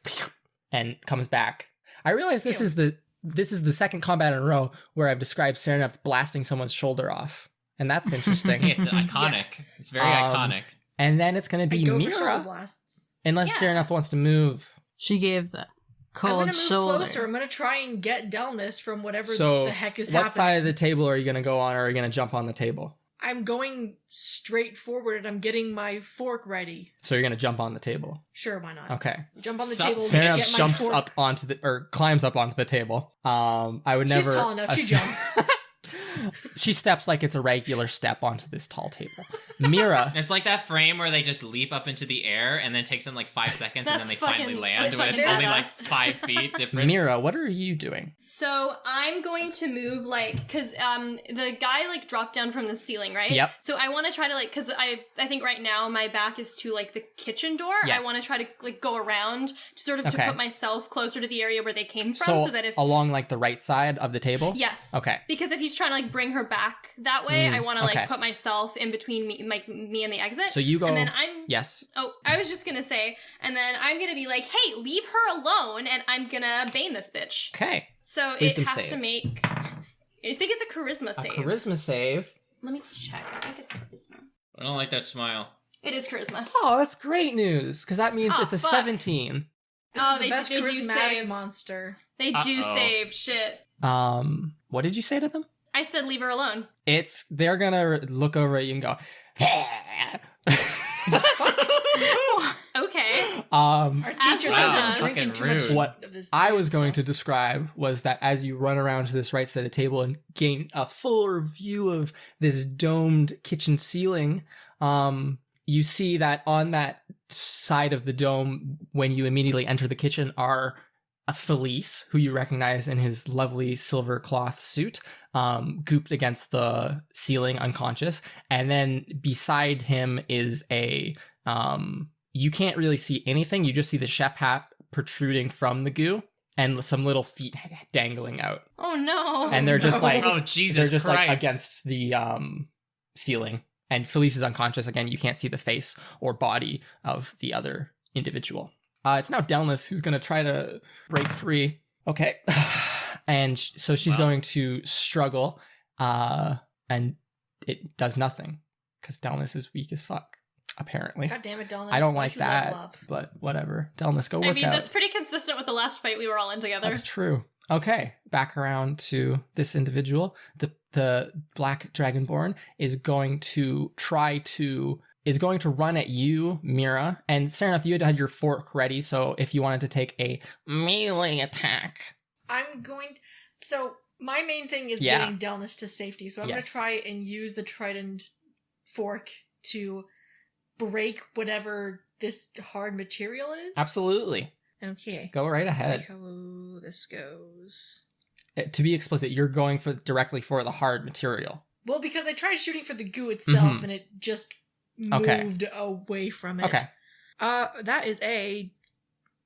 Speaker 1: and comes back. I realize this is the second combat in a row where I've described Serinepth blasting someone's shoulder off, and that's interesting.
Speaker 3: It's iconic.
Speaker 4: Yes.
Speaker 3: It's very
Speaker 1: Um,
Speaker 3: iconic.
Speaker 1: And then it's going to
Speaker 4: I
Speaker 1: be
Speaker 4: go for shoulder
Speaker 1: Mira,
Speaker 4: blasts.
Speaker 1: unless
Speaker 5: Yeah.
Speaker 1: Serinepth wants to move.
Speaker 2: She gave the
Speaker 4: I'm
Speaker 2: cold
Speaker 4: gonna move
Speaker 2: shoulder.
Speaker 4: closer. I'm gonna try and get Delmas from whatever
Speaker 1: So,
Speaker 4: the heck is
Speaker 1: what
Speaker 4: happening.
Speaker 1: side of the table are you going to go on, or are you going to jump on the table?
Speaker 4: I'm going straight forward and I'm getting my fork ready.
Speaker 1: So you're going to jump on the table.
Speaker 4: Sure, why not?
Speaker 1: Okay.
Speaker 4: Jump on the
Speaker 3: Sup,
Speaker 4: table.
Speaker 3: Sarah
Speaker 4: get
Speaker 1: Serinepth
Speaker 4: my
Speaker 1: jumps
Speaker 4: fork.
Speaker 1: up onto climbs up onto the table. I would never.
Speaker 4: She's tall enough. She jumps.
Speaker 1: She steps like it's a regular step onto this tall table. Mira,
Speaker 3: It's like that frame where they just leap up into the air and then it takes them like 5 seconds and then
Speaker 5: That's
Speaker 3: they finally
Speaker 5: fucking-
Speaker 3: land
Speaker 5: that's
Speaker 3: when it's
Speaker 5: fucking
Speaker 3: only like
Speaker 5: badass.
Speaker 3: 5 feet difference.
Speaker 1: Mira, what are you doing?
Speaker 5: So I'm going to move because the guy like dropped down from the ceiling, right?
Speaker 1: Yep.
Speaker 5: So I want to try to like because I think right now my back is to like the kitchen door.
Speaker 1: Yes.
Speaker 5: I want to try to like go around to sort of
Speaker 1: Okay.
Speaker 5: to put myself closer to the area where they came from, so that if
Speaker 1: along like the right side of the table?
Speaker 5: yes,
Speaker 1: Okay.
Speaker 5: because if he's trying to like bring her back that way, I want to
Speaker 1: okay.
Speaker 5: like put myself in between me and the exit.
Speaker 1: So you go.
Speaker 5: and then I'm
Speaker 1: Yes.
Speaker 5: Oh, I was just gonna say, and then I'm gonna be like, hey, leave her alone, and I'm gonna bane this bitch.
Speaker 1: Okay.
Speaker 5: So
Speaker 1: Wisdom
Speaker 5: it has
Speaker 1: save.
Speaker 5: to make. I think it's a charisma
Speaker 1: A
Speaker 5: save.
Speaker 1: charisma save.
Speaker 5: Let me check. I think it's charisma.
Speaker 3: I don't like that smile.
Speaker 5: It is charisma.
Speaker 1: Oh, that's great news, because that means
Speaker 5: Oh,
Speaker 1: it's a
Speaker 5: fuck.
Speaker 1: 17.
Speaker 4: This
Speaker 5: Oh,
Speaker 4: is the best
Speaker 5: they do
Speaker 4: charismatic
Speaker 5: save.
Speaker 4: monster.
Speaker 5: They do
Speaker 3: Uh-oh.
Speaker 5: save. Shit.
Speaker 1: What did you say to them?
Speaker 5: I said leave her alone.
Speaker 1: They're gonna look over at you and go,
Speaker 4: Our teacher said
Speaker 5: Wow.
Speaker 4: I'm drinking
Speaker 3: Fucking
Speaker 4: too much.
Speaker 3: rude.
Speaker 1: What
Speaker 4: of this
Speaker 1: I was
Speaker 4: weird
Speaker 1: going to
Speaker 4: stuff.
Speaker 1: describe was that as you run around to this right side of the table and gain a fuller view of this domed kitchen ceiling, you see that on that side of the dome, when you immediately enter the kitchen, are a Felice, who you recognize in his lovely silver cloth suit, gooped against the ceiling unconscious. And then beside him is a, you can't really see anything. You just see the chef hat protruding from the goo and some little feet dangling out.
Speaker 5: Oh no.
Speaker 1: And they're just like,
Speaker 3: Oh, Jesus
Speaker 1: they're just
Speaker 3: Christ.
Speaker 1: like against the ceiling. And Felice is unconscious. Again, you can't see the face or body of the other individual. It's now Delnis who's going to try to break free. Okay. And so she's
Speaker 3: Wow.
Speaker 1: going to struggle, and it does nothing because Delnis is weak as fuck, apparently.
Speaker 4: God damn it, Delnis.
Speaker 1: I don't
Speaker 4: Why'd
Speaker 1: like
Speaker 4: you level
Speaker 1: that,
Speaker 4: up?
Speaker 1: but whatever. Delnis, go work
Speaker 5: I mean,
Speaker 1: out.
Speaker 5: that's pretty consistent with the last fight we were all in together.
Speaker 1: That's true. Okay, back around to this individual. The Black Dragonborn is going to run at you, Mira. And Serinepth, you had your fork ready, so if you wanted to take a melee attack.
Speaker 4: I'm going. So my main thing is
Speaker 1: Yeah.
Speaker 4: getting Delnis to safety. So I'm going
Speaker 1: Yes.
Speaker 4: to try and use the trident fork to break whatever this hard material is.
Speaker 1: Absolutely.
Speaker 4: Okay.
Speaker 1: Go right
Speaker 4: Let's
Speaker 1: ahead.
Speaker 4: see how this goes.
Speaker 1: To be explicit, you're going directly for the hard material.
Speaker 4: Well, because I tried shooting for the goo itself
Speaker 1: Mhm.
Speaker 4: and it just
Speaker 1: Okay.
Speaker 4: moved away from it.
Speaker 1: Okay.
Speaker 4: That is a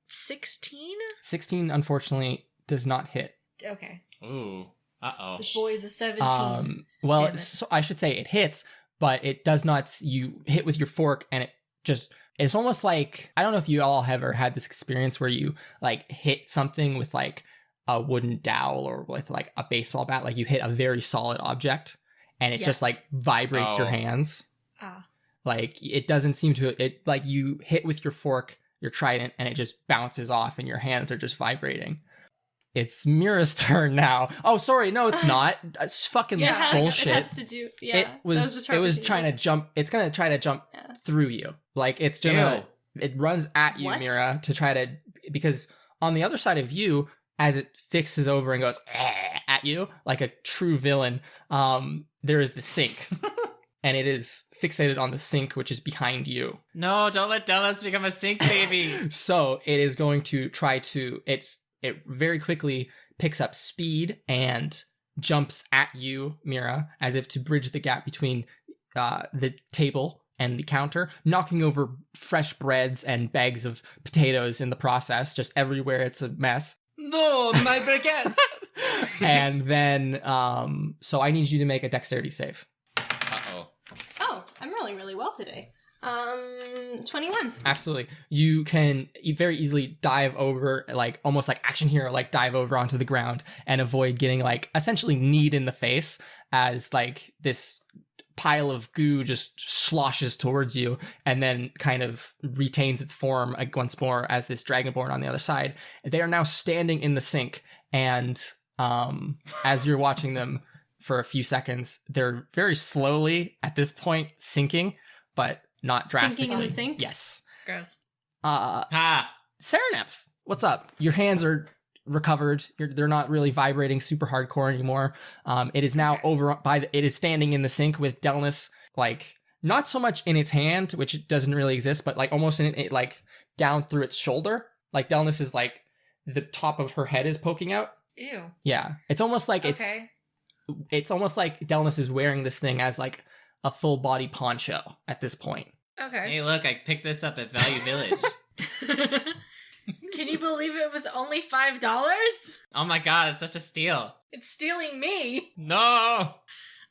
Speaker 4: 16?
Speaker 1: 16, unfortunately, does not hit.
Speaker 4: Okay.
Speaker 3: Ooh. Uh-oh.
Speaker 4: This boy is a 17.
Speaker 1: Well,
Speaker 4: Damn it.
Speaker 1: so I should say it hits, but it does not. You hit with your fork, and it's almost like, I don't know if you all have ever had this experience where you like hit something with like a wooden dowel or with like a baseball bat, like you hit a very solid object, and it just
Speaker 4: Yes.
Speaker 1: like vibrates your
Speaker 3: Oh.
Speaker 1: hands.
Speaker 4: Ah.
Speaker 1: Like it doesn't seem to. It like you hit with your fork, your trident, and it just bounces off, and your hands are just vibrating. It's Mira's turn now. Oh, sorry, no, it's not. It's fucking
Speaker 5: Yeah, it has,
Speaker 1: bullshit.
Speaker 5: It has to do. Yeah.
Speaker 1: It
Speaker 5: that
Speaker 1: was
Speaker 5: just
Speaker 1: it was
Speaker 5: representing
Speaker 1: trying to
Speaker 5: it.
Speaker 1: jump. It's gonna try to jump
Speaker 5: Yeah.
Speaker 1: through you. Like it's gonna. It runs at you,
Speaker 5: What?
Speaker 1: Mira, to try to, because on the other side of you, as it fixes over and goes at you like a true villain, there is the sink, and it is fixated on the sink, which is behind you.
Speaker 3: No, don't let Dallas become a sink baby.
Speaker 1: So it is going to try to. It very quickly picks up speed and jumps at you, Mira, as if to bridge the gap between the table and the counter, knocking over fresh breads and bags of potatoes in the process, just everywhere. It's a mess.
Speaker 3: No, my baguette.
Speaker 1: And then, so I need you to make a dexterity save.
Speaker 3: Uh-oh.
Speaker 5: Oh, I'm rolling really well today. 21.
Speaker 1: Absolutely. You can very easily dive over, like almost like action hero, like dive over onto the ground and avoid getting like essentially kneed in the face as like this pile of goo just sloshes towards you and then kind of retains its form once more as this dragonborn on the other side. They are now standing in the sink, and as you're watching them for a few seconds, they're very slowly at this point sinking, but not drastically.
Speaker 5: Sinking in the sink?
Speaker 1: Yes.
Speaker 4: Gross.
Speaker 3: Ha!
Speaker 1: Serinepth, what's up? Your hands are recovered. They're not really vibrating super hardcore anymore. It is now over it is standing in the sink with Delnis, like not so much in its hand, which doesn't really exist, but like almost in it, like down through its shoulder. Like Delnis is like the top of her head is poking out.
Speaker 4: Ew.
Speaker 1: Yeah, it's almost like
Speaker 4: Okay.
Speaker 1: it's almost like Delnis is wearing this thing as like a full body poncho at this point.
Speaker 4: Okay.
Speaker 3: Hey, look, I picked this up at Value Village.
Speaker 4: Can you believe it was only $5?
Speaker 3: Oh my god, it's such a steal.
Speaker 4: It's stealing me.
Speaker 3: No!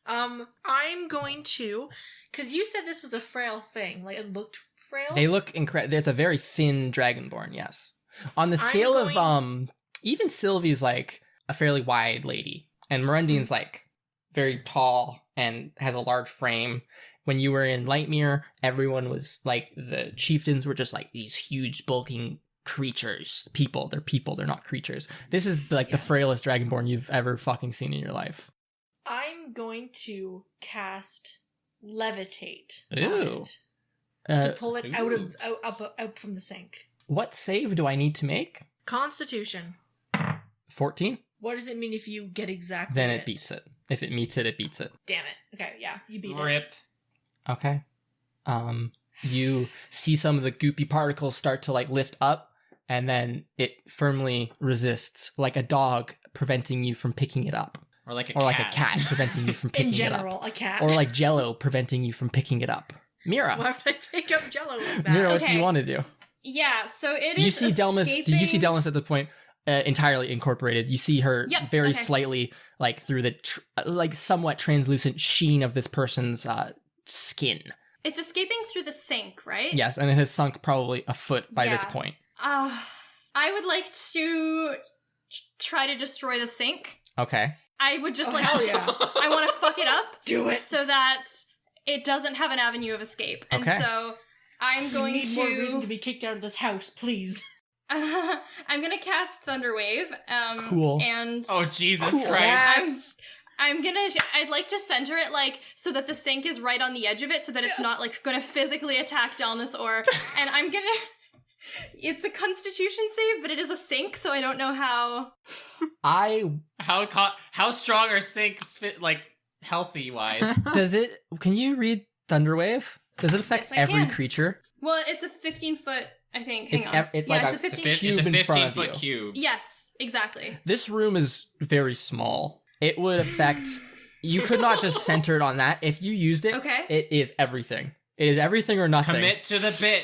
Speaker 4: I'm going to, because you said this was a frail thing. Like, it looked frail.
Speaker 1: They look incredible. There's a very thin dragonborn, yes. On the
Speaker 4: I'm
Speaker 1: scale of
Speaker 4: going-
Speaker 1: even Sylvie's like a fairly wide lady, and Mirandine's like very tall and has a large frame. When you were in Lightmere, everyone was like, the chieftains were just like these huge bulking creatures. People, they're not creatures. This is like the
Speaker 4: Yeah.
Speaker 1: frailest dragonborn you've ever fucking seen in your life.
Speaker 4: I'm going to cast Levitate on
Speaker 1: Ooh.
Speaker 4: it to pull it
Speaker 3: Ooh.
Speaker 4: out from the sink.
Speaker 1: What save do I need to make?
Speaker 4: Constitution.
Speaker 1: 14?
Speaker 4: What does it mean if you get exactly
Speaker 1: Then it beats it. If it meets it, it beats it.
Speaker 4: Damn it. Okay, yeah, you beat it.
Speaker 3: Rip.
Speaker 1: Okay. You see some of the goopy particles start to like lift up, and then it firmly resists, like a dog preventing you from picking it up.
Speaker 3: Or like a
Speaker 1: Or
Speaker 3: cat.
Speaker 1: like a cat preventing you from picking
Speaker 4: In
Speaker 1: it up.
Speaker 4: general, a cat.
Speaker 1: Or like Jello preventing you from picking it up. Mira.
Speaker 4: Why would I pick up Jello like that?
Speaker 1: Mira, what do
Speaker 5: Okay.
Speaker 1: you want to do?
Speaker 5: Yeah, so it is
Speaker 1: You see Delmas.
Speaker 5: escaping...
Speaker 1: Do you see Delmas at the point entirely incorporated? You see her
Speaker 5: Yep,
Speaker 1: very
Speaker 5: okay.
Speaker 1: slightly, like through the like somewhat translucent sheen of this person's skin.
Speaker 5: It's escaping through the sink, right?
Speaker 1: Yes, and it has sunk probably a foot by this
Speaker 5: Yeah.
Speaker 1: point.
Speaker 5: I would like to try to destroy the sink.
Speaker 1: Okay.
Speaker 5: I would just
Speaker 4: Oh,
Speaker 5: like
Speaker 4: hell
Speaker 5: to,
Speaker 4: yeah.
Speaker 5: I want to fuck it up
Speaker 4: Do it.
Speaker 5: so that it doesn't have an avenue of escape. And
Speaker 1: Okay.
Speaker 5: so I'm going
Speaker 4: You need more reason to be kicked out of this house, please.
Speaker 5: I'm gonna cast Thunderwave.
Speaker 1: Cool.
Speaker 5: And
Speaker 3: Oh, Jesus
Speaker 1: Cool.
Speaker 3: Christ.
Speaker 5: I'd like to center it like so that the sink is right on the edge of it, so that it's not like gonna physically attack Delmas and I'm gonna. It's a Constitution save, but it is a sink, so I don't know how.
Speaker 3: How strong are sinks fit, like, healthy-wise?
Speaker 1: Can you read Thunderwave? Does it affect
Speaker 5: Yes, I
Speaker 1: every
Speaker 5: can.
Speaker 1: creature?
Speaker 5: Well, it's a 15-foot, I think. Hang on.
Speaker 1: It's
Speaker 5: yeah,
Speaker 1: like
Speaker 5: it's a 15.
Speaker 1: cube in front of
Speaker 3: 15-foot
Speaker 1: you.
Speaker 3: cube.
Speaker 5: Yes, exactly.
Speaker 1: This room is very small. It would affect. You could not just center it on that. If you used it,
Speaker 5: Okay.
Speaker 1: it is everything. It is everything or nothing.
Speaker 3: Commit to the bit.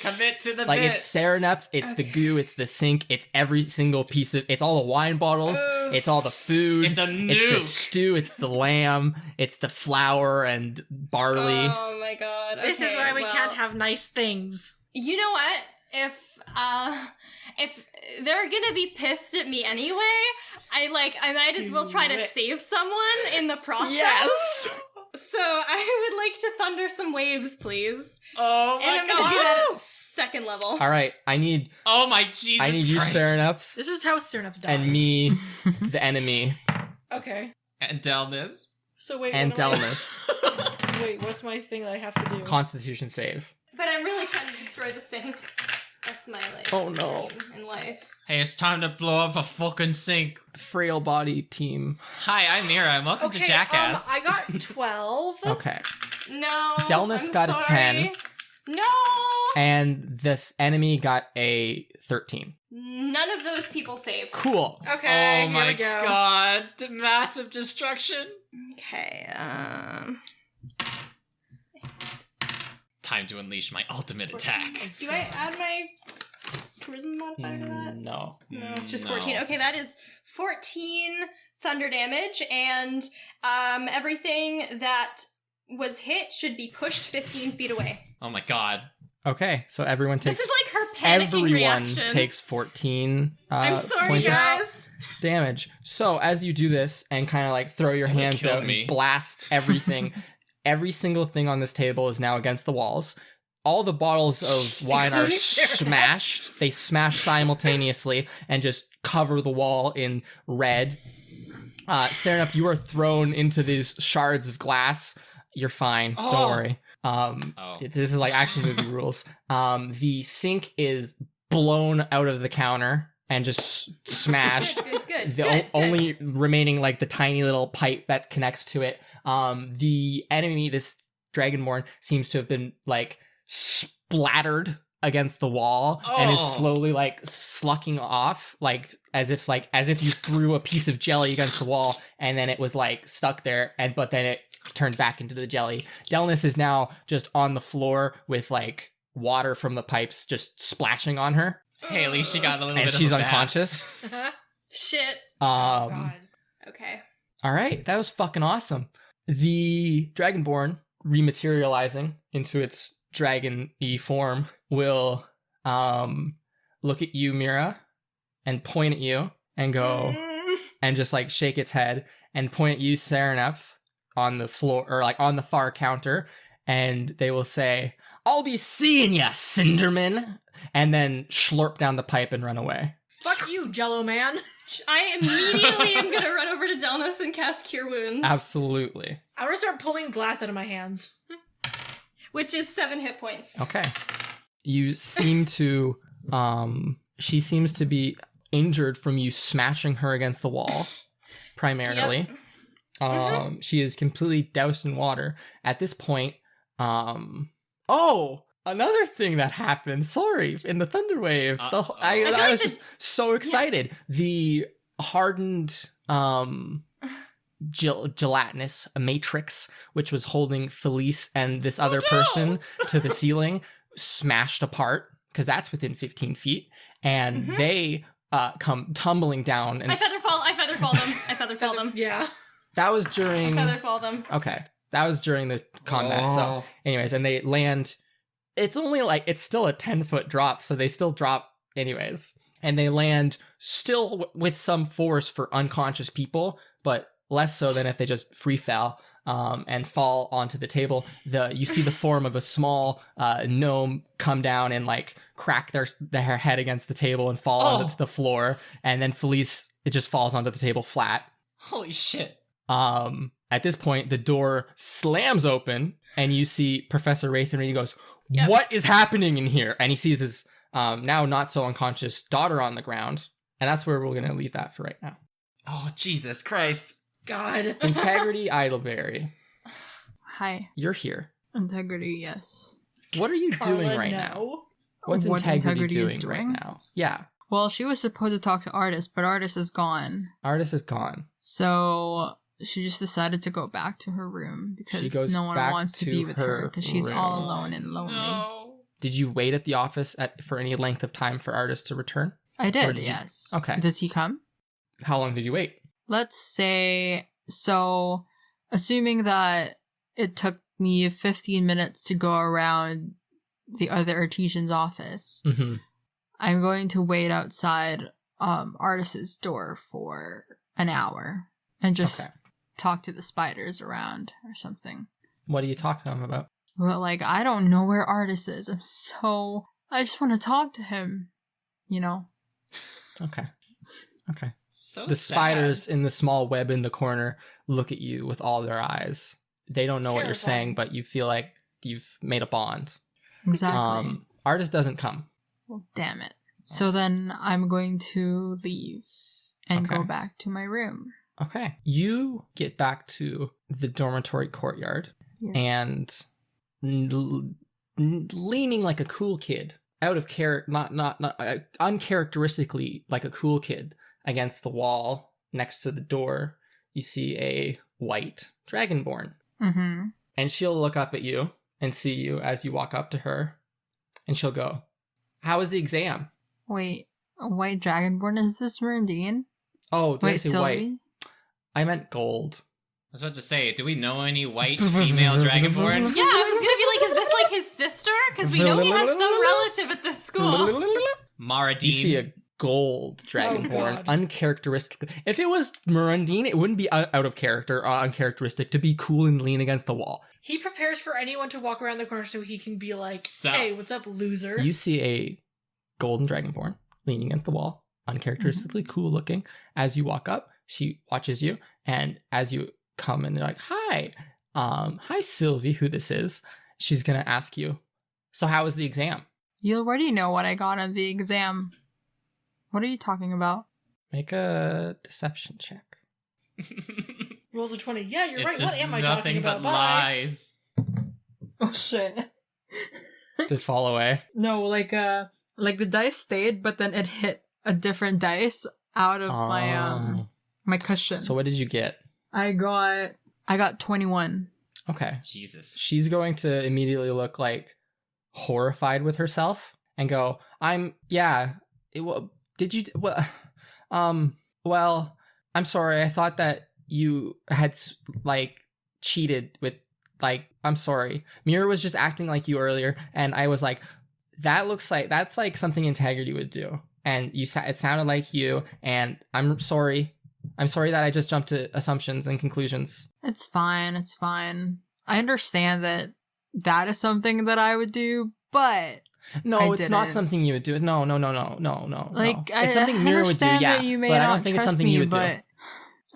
Speaker 3: Commit to the
Speaker 1: Like
Speaker 3: bit.
Speaker 1: it's Serinepth, it's the goo, it's the sink, it's every single piece of. It's all the wine bottles,
Speaker 5: Oof.
Speaker 1: it's all the food,
Speaker 3: It's a
Speaker 1: it's the
Speaker 3: nuke.
Speaker 1: stew, it's the lamb, it's the flour and barley.
Speaker 5: Oh my god.
Speaker 4: This is
Speaker 5: Okay,
Speaker 4: why we
Speaker 5: well,
Speaker 4: can't have nice things.
Speaker 5: You know what? If they're gonna be pissed at me anyway, I might as well try to
Speaker 4: Do it.
Speaker 5: save someone in the process.
Speaker 1: Yes!
Speaker 5: So I would like to thunder some waves, please.
Speaker 3: Oh
Speaker 5: And I'm
Speaker 3: my
Speaker 5: gonna do
Speaker 3: god.
Speaker 5: that at second level.
Speaker 1: All right, I need
Speaker 3: Oh my Jesus
Speaker 1: you,
Speaker 3: Christ.
Speaker 1: Serinepth,
Speaker 4: This is how Serinepth dies.
Speaker 1: and me, the enemy,
Speaker 4: Okay.
Speaker 3: And Delmas.
Speaker 4: So wait.
Speaker 1: and
Speaker 4: what am I-
Speaker 1: Delmas.
Speaker 4: Wait, what's my thing that I have to do?
Speaker 1: Constitution save.
Speaker 5: But I'm really trying to destroy the sink. That's my
Speaker 1: Oh, no.
Speaker 5: dream in life.
Speaker 3: Hey, it's time to blow up a fucking sink.
Speaker 1: Frail body team.
Speaker 3: Hi, I'm Mira, and welcome to Jackass.
Speaker 4: I got 12.
Speaker 1: Okay.
Speaker 5: No.
Speaker 1: Delmas
Speaker 5: I'm
Speaker 1: got a
Speaker 5: sorry.
Speaker 1: 10.
Speaker 5: No.
Speaker 1: And the enemy got a 13.
Speaker 5: None of those people saved.
Speaker 1: Cool.
Speaker 4: Okay,
Speaker 3: Oh my
Speaker 4: here we go.
Speaker 3: god. Massive destruction.
Speaker 5: Okay,
Speaker 3: Time to unleash my ultimate attack.
Speaker 5: do I add my charisma modifier to that?
Speaker 1: No.
Speaker 5: No, it's just
Speaker 3: No.
Speaker 5: 14. Okay, that is 14 thunder damage, and everything that was hit should be pushed 15 feet away.
Speaker 3: Oh my god.
Speaker 1: Okay, so everyone takes.
Speaker 5: This is like her panicking
Speaker 1: everyone
Speaker 5: reaction.
Speaker 1: takes 14
Speaker 5: I'm sorry,
Speaker 1: points of
Speaker 5: guys.
Speaker 1: damage. So as you do this and kind of like throw your
Speaker 3: That would
Speaker 1: hands
Speaker 3: kill
Speaker 1: out
Speaker 3: me.
Speaker 1: and blast everything, every single thing on this table is now against the walls. All the bottles of wine are smashed. They smash simultaneously and just cover the wall in red. Serinepth, you are thrown into these shards of glass. You're fine. Don't
Speaker 3: Oh.
Speaker 1: worry.
Speaker 3: Oh.
Speaker 1: This is like action movie rules. The sink is blown out of the counter and just smashed.
Speaker 5: Good.
Speaker 1: The only remaining like the tiny little pipe that connects to it. The enemy, this dragonborn, seems to have been like splattered against the wall and is
Speaker 3: Oh.
Speaker 1: slowly like slucking off, like as if you threw a piece of jelly against the wall and then it was like stuck there, but then it turned back into the jelly. Delmas is now just on the floor with like water from the pipes just splashing on her,
Speaker 3: Hey, at least she got a little
Speaker 1: and
Speaker 3: bit
Speaker 1: she's
Speaker 3: of a bath.
Speaker 1: unconscious.
Speaker 5: Shit.
Speaker 4: God.
Speaker 5: Okay.
Speaker 1: All right, that was fucking awesome. The Dragonborn rematerializing into its dragon-y form will look at you, Mira, and point at you and go and just like shake its head and point at you, Serinepth, on the floor or like on the far counter, and they will say, "I'll be seeing ya, Cinderman," and then slurp down the pipe and run away.
Speaker 4: Fuck you, Jello man.
Speaker 5: I immediately am gonna run over to Delmas and cast Cure Wounds.
Speaker 1: Absolutely.
Speaker 4: I'm gonna start pulling glass out of my hands.
Speaker 5: Which is 7 hit points.
Speaker 1: Okay. You seem to She seems to be injured from you smashing her against the wall, primarily. She is completely doused in water. At this point, another thing that happened. Sorry, in the thunder wave, I was just so excited. The hardened, gelatinous matrix, which was holding Felice and this other person to the ceiling, smashed apart because that's within 15 feet, and they come tumbling down. And
Speaker 5: I feather fall them.
Speaker 4: Yeah.
Speaker 1: That was during.
Speaker 5: Feather fall them.
Speaker 1: Okay, that was during the combat. So, anyways, and they land. It's only it's still a 10-foot drop, so they still drop anyways, and they land still with some force for unconscious people, but less so than if they just free fell and fall onto the table. You see the form of a small gnome come down and crack their head against the table and fall onto the floor, and then Felice, it just falls onto the table flat.
Speaker 3: Holy shit.
Speaker 1: At this point, the door slams open, and you see Professor Raythan, and he goes, "What is happening in here?" And he sees his now not so unconscious daughter on the ground, and that's where we're going to leave that for right now.
Speaker 3: Oh, Jesus Christ.
Speaker 4: God.
Speaker 1: Integrity Idleberry.
Speaker 2: Hi.
Speaker 1: You're here.
Speaker 2: Integrity, yes.
Speaker 1: What are you doing
Speaker 4: Carla,
Speaker 1: right
Speaker 4: no.
Speaker 1: now? What's
Speaker 2: What
Speaker 1: Integrity
Speaker 2: is
Speaker 1: doing right
Speaker 2: doing?
Speaker 1: now? Yeah.
Speaker 2: Well, she was supposed to talk to Artist, but Artist is gone.
Speaker 1: Artist is gone.
Speaker 2: So she just decided to go back to her room
Speaker 1: She
Speaker 2: because
Speaker 1: goes
Speaker 2: no one
Speaker 1: back
Speaker 2: wants to
Speaker 1: to
Speaker 2: be with her
Speaker 1: her
Speaker 2: because she's
Speaker 1: room.
Speaker 2: all alone and lonely.
Speaker 3: No.
Speaker 1: Did you wait at the office for any length of time for Artist to return?
Speaker 2: I
Speaker 1: Or
Speaker 2: did,
Speaker 1: did you-
Speaker 2: yes.
Speaker 1: Okay.
Speaker 2: Does he come?
Speaker 1: How long did you wait?
Speaker 2: Let's say, so assuming that it took me 15 minutes to go around the other artisan's office,
Speaker 1: Mm-hmm.
Speaker 2: I'm going to wait outside Artist's door for an hour and just
Speaker 1: Okay.
Speaker 2: talk to the spiders around or something.
Speaker 1: What do you talk to him about?
Speaker 2: Well, I don't know where Artist is. I just want to talk to him, you know?
Speaker 1: Okay.
Speaker 3: So
Speaker 1: The
Speaker 3: sad.
Speaker 1: spiders in the small web in the corner look at you with all their eyes. They don't know what you're
Speaker 4: Terrifying.
Speaker 1: saying, but you feel like you've made a bond.
Speaker 2: Exactly.
Speaker 1: Artist doesn't come.
Speaker 2: Well, damn it. So then I'm going to leave and
Speaker 1: Okay.
Speaker 2: go back to my room.
Speaker 1: Okay. You get back to the dormitory courtyard
Speaker 2: Yes.
Speaker 1: and leaning like a cool kid, out of character, not uncharacteristically like a cool kid, against the wall next to the door, you see a white dragonborn.
Speaker 2: Mm-hmm.
Speaker 1: And she'll look up at you and see you as you walk up to her, and she'll go, "How was the exam?"
Speaker 2: Wait, a white dragonborn? Is this Mirandine?
Speaker 1: Oh, did I
Speaker 2: Wait,
Speaker 1: say
Speaker 2: Sylvie?
Speaker 1: white? I meant gold.
Speaker 3: I was about to say, do we know any white female dragonborn?
Speaker 5: Yeah, I was gonna be like, is this like his sister? Because we know he has some relative at this school.
Speaker 3: Maradine.
Speaker 1: You see a gold dragonborn,
Speaker 4: God.
Speaker 1: uncharacteristic. If it was Mirandine, it wouldn't be out of character or uncharacteristic to be cool and lean against the wall.
Speaker 4: He prepares for anyone to walk around the corner so he can be like,
Speaker 3: So-
Speaker 4: "Hey, what's up, loser?"
Speaker 1: You see a golden dragonborn leaning against the wall, uncharacteristically cool looking. As you walk up, she watches you, and as you come and you're like, "Hi, hi Sylvie, who this is," she's gonna ask you, "So how was the exam?"
Speaker 2: You already know what I got on the exam. What are you talking about?
Speaker 1: Make a deception check.
Speaker 4: Rolls a 20. Yeah, you're
Speaker 3: It's
Speaker 4: right.
Speaker 3: just
Speaker 4: What am I
Speaker 3: nothing
Speaker 4: talking about?
Speaker 3: but lies.
Speaker 2: Oh shit.
Speaker 1: To fall away.
Speaker 2: No, like the dice stayed, but then it hit a different dice out of my cushion.
Speaker 1: So what did you get?
Speaker 2: I got 21.
Speaker 1: Okay.
Speaker 3: Jesus.
Speaker 1: She's going to immediately look horrified with herself and go, well, I'm sorry. I thought that you had cheated with I'm sorry. Mira was just acting like you earlier, and I was like, that's something Integrity would do. And it sounded like you, and I'm sorry. I'm sorry that I just jumped to assumptions and conclusions.
Speaker 2: It's fine. I understand that is something that I would do, but
Speaker 1: No, it's not
Speaker 2: didn't.
Speaker 1: something you would do. No. It's something
Speaker 2: I
Speaker 1: Mira would do,
Speaker 2: understand
Speaker 1: yeah.
Speaker 2: that you may
Speaker 1: But I
Speaker 2: not
Speaker 1: don't think it's
Speaker 2: trust
Speaker 1: something
Speaker 2: me,
Speaker 1: you would do.
Speaker 2: but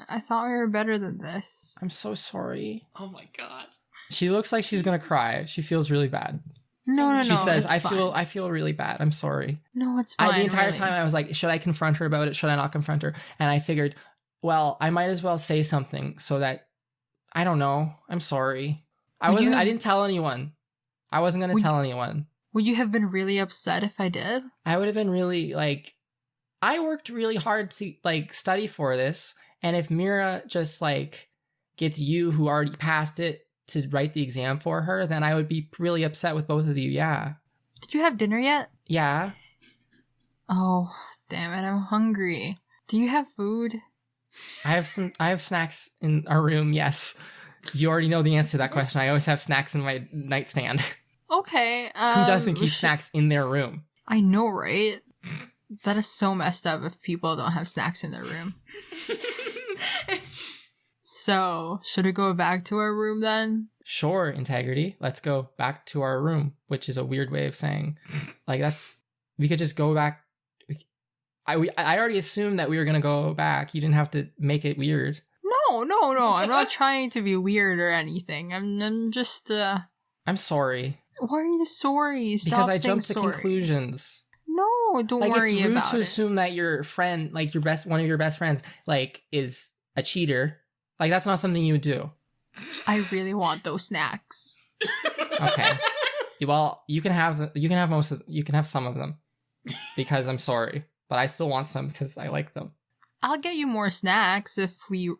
Speaker 2: I thought we were better than this.
Speaker 1: I'm so sorry.
Speaker 3: Oh my god.
Speaker 1: She looks like she's gonna cry. She feels really bad.
Speaker 2: No.
Speaker 1: She says,
Speaker 2: it's fine.
Speaker 1: I feel really bad. I'm sorry.
Speaker 2: No, it's fine.
Speaker 1: The entire
Speaker 2: really.
Speaker 1: time I was like, should I confront her about it? Should I not confront her? And I figured, well, I might as well say something so that, I don't know. I'm sorry. I didn't tell anyone. I wasn't going to tell anyone.
Speaker 2: Would you have been really upset if I did?
Speaker 1: I would have been really like, I worked really hard to like study for this. And if Mira just like gets you who already passed it to write the exam for her, then I would be really upset with both of you. Yeah.
Speaker 2: Did you have dinner yet?
Speaker 1: Yeah.
Speaker 2: Oh, damn it. I'm hungry. Do you have food?
Speaker 1: I have snacks in our room. Yes. You already know the answer to that question. I always have snacks in my nightstand.
Speaker 2: Okay.
Speaker 1: Who doesn't keep snacks in their room?
Speaker 2: I know, right? That is so messed up if people don't have snacks in their room. So, should we go back to our room then?
Speaker 1: Sure, Integrity. Let's go back to our room, which is a weird way of saying, like, we could just go back. I already assumed that we were going to go back. You didn't have to make it weird.
Speaker 2: No. I'm not trying to be weird or anything. I'm just,
Speaker 1: I'm sorry.
Speaker 2: Why are you sorry? Stop
Speaker 1: Because I
Speaker 2: saying
Speaker 1: jumped to
Speaker 2: sorry.
Speaker 1: conclusions.
Speaker 2: No, don't
Speaker 1: Like,
Speaker 2: worry
Speaker 1: it's rude
Speaker 2: about
Speaker 1: to
Speaker 2: it.
Speaker 1: assume that your friend, like one of your best friends, like, is a cheater. Like, that's not something you would do.
Speaker 2: I really want those snacks.
Speaker 1: Okay. Well, you can have some of them because I'm sorry, but I still want some because I like them.
Speaker 2: I'll get you more snacks if we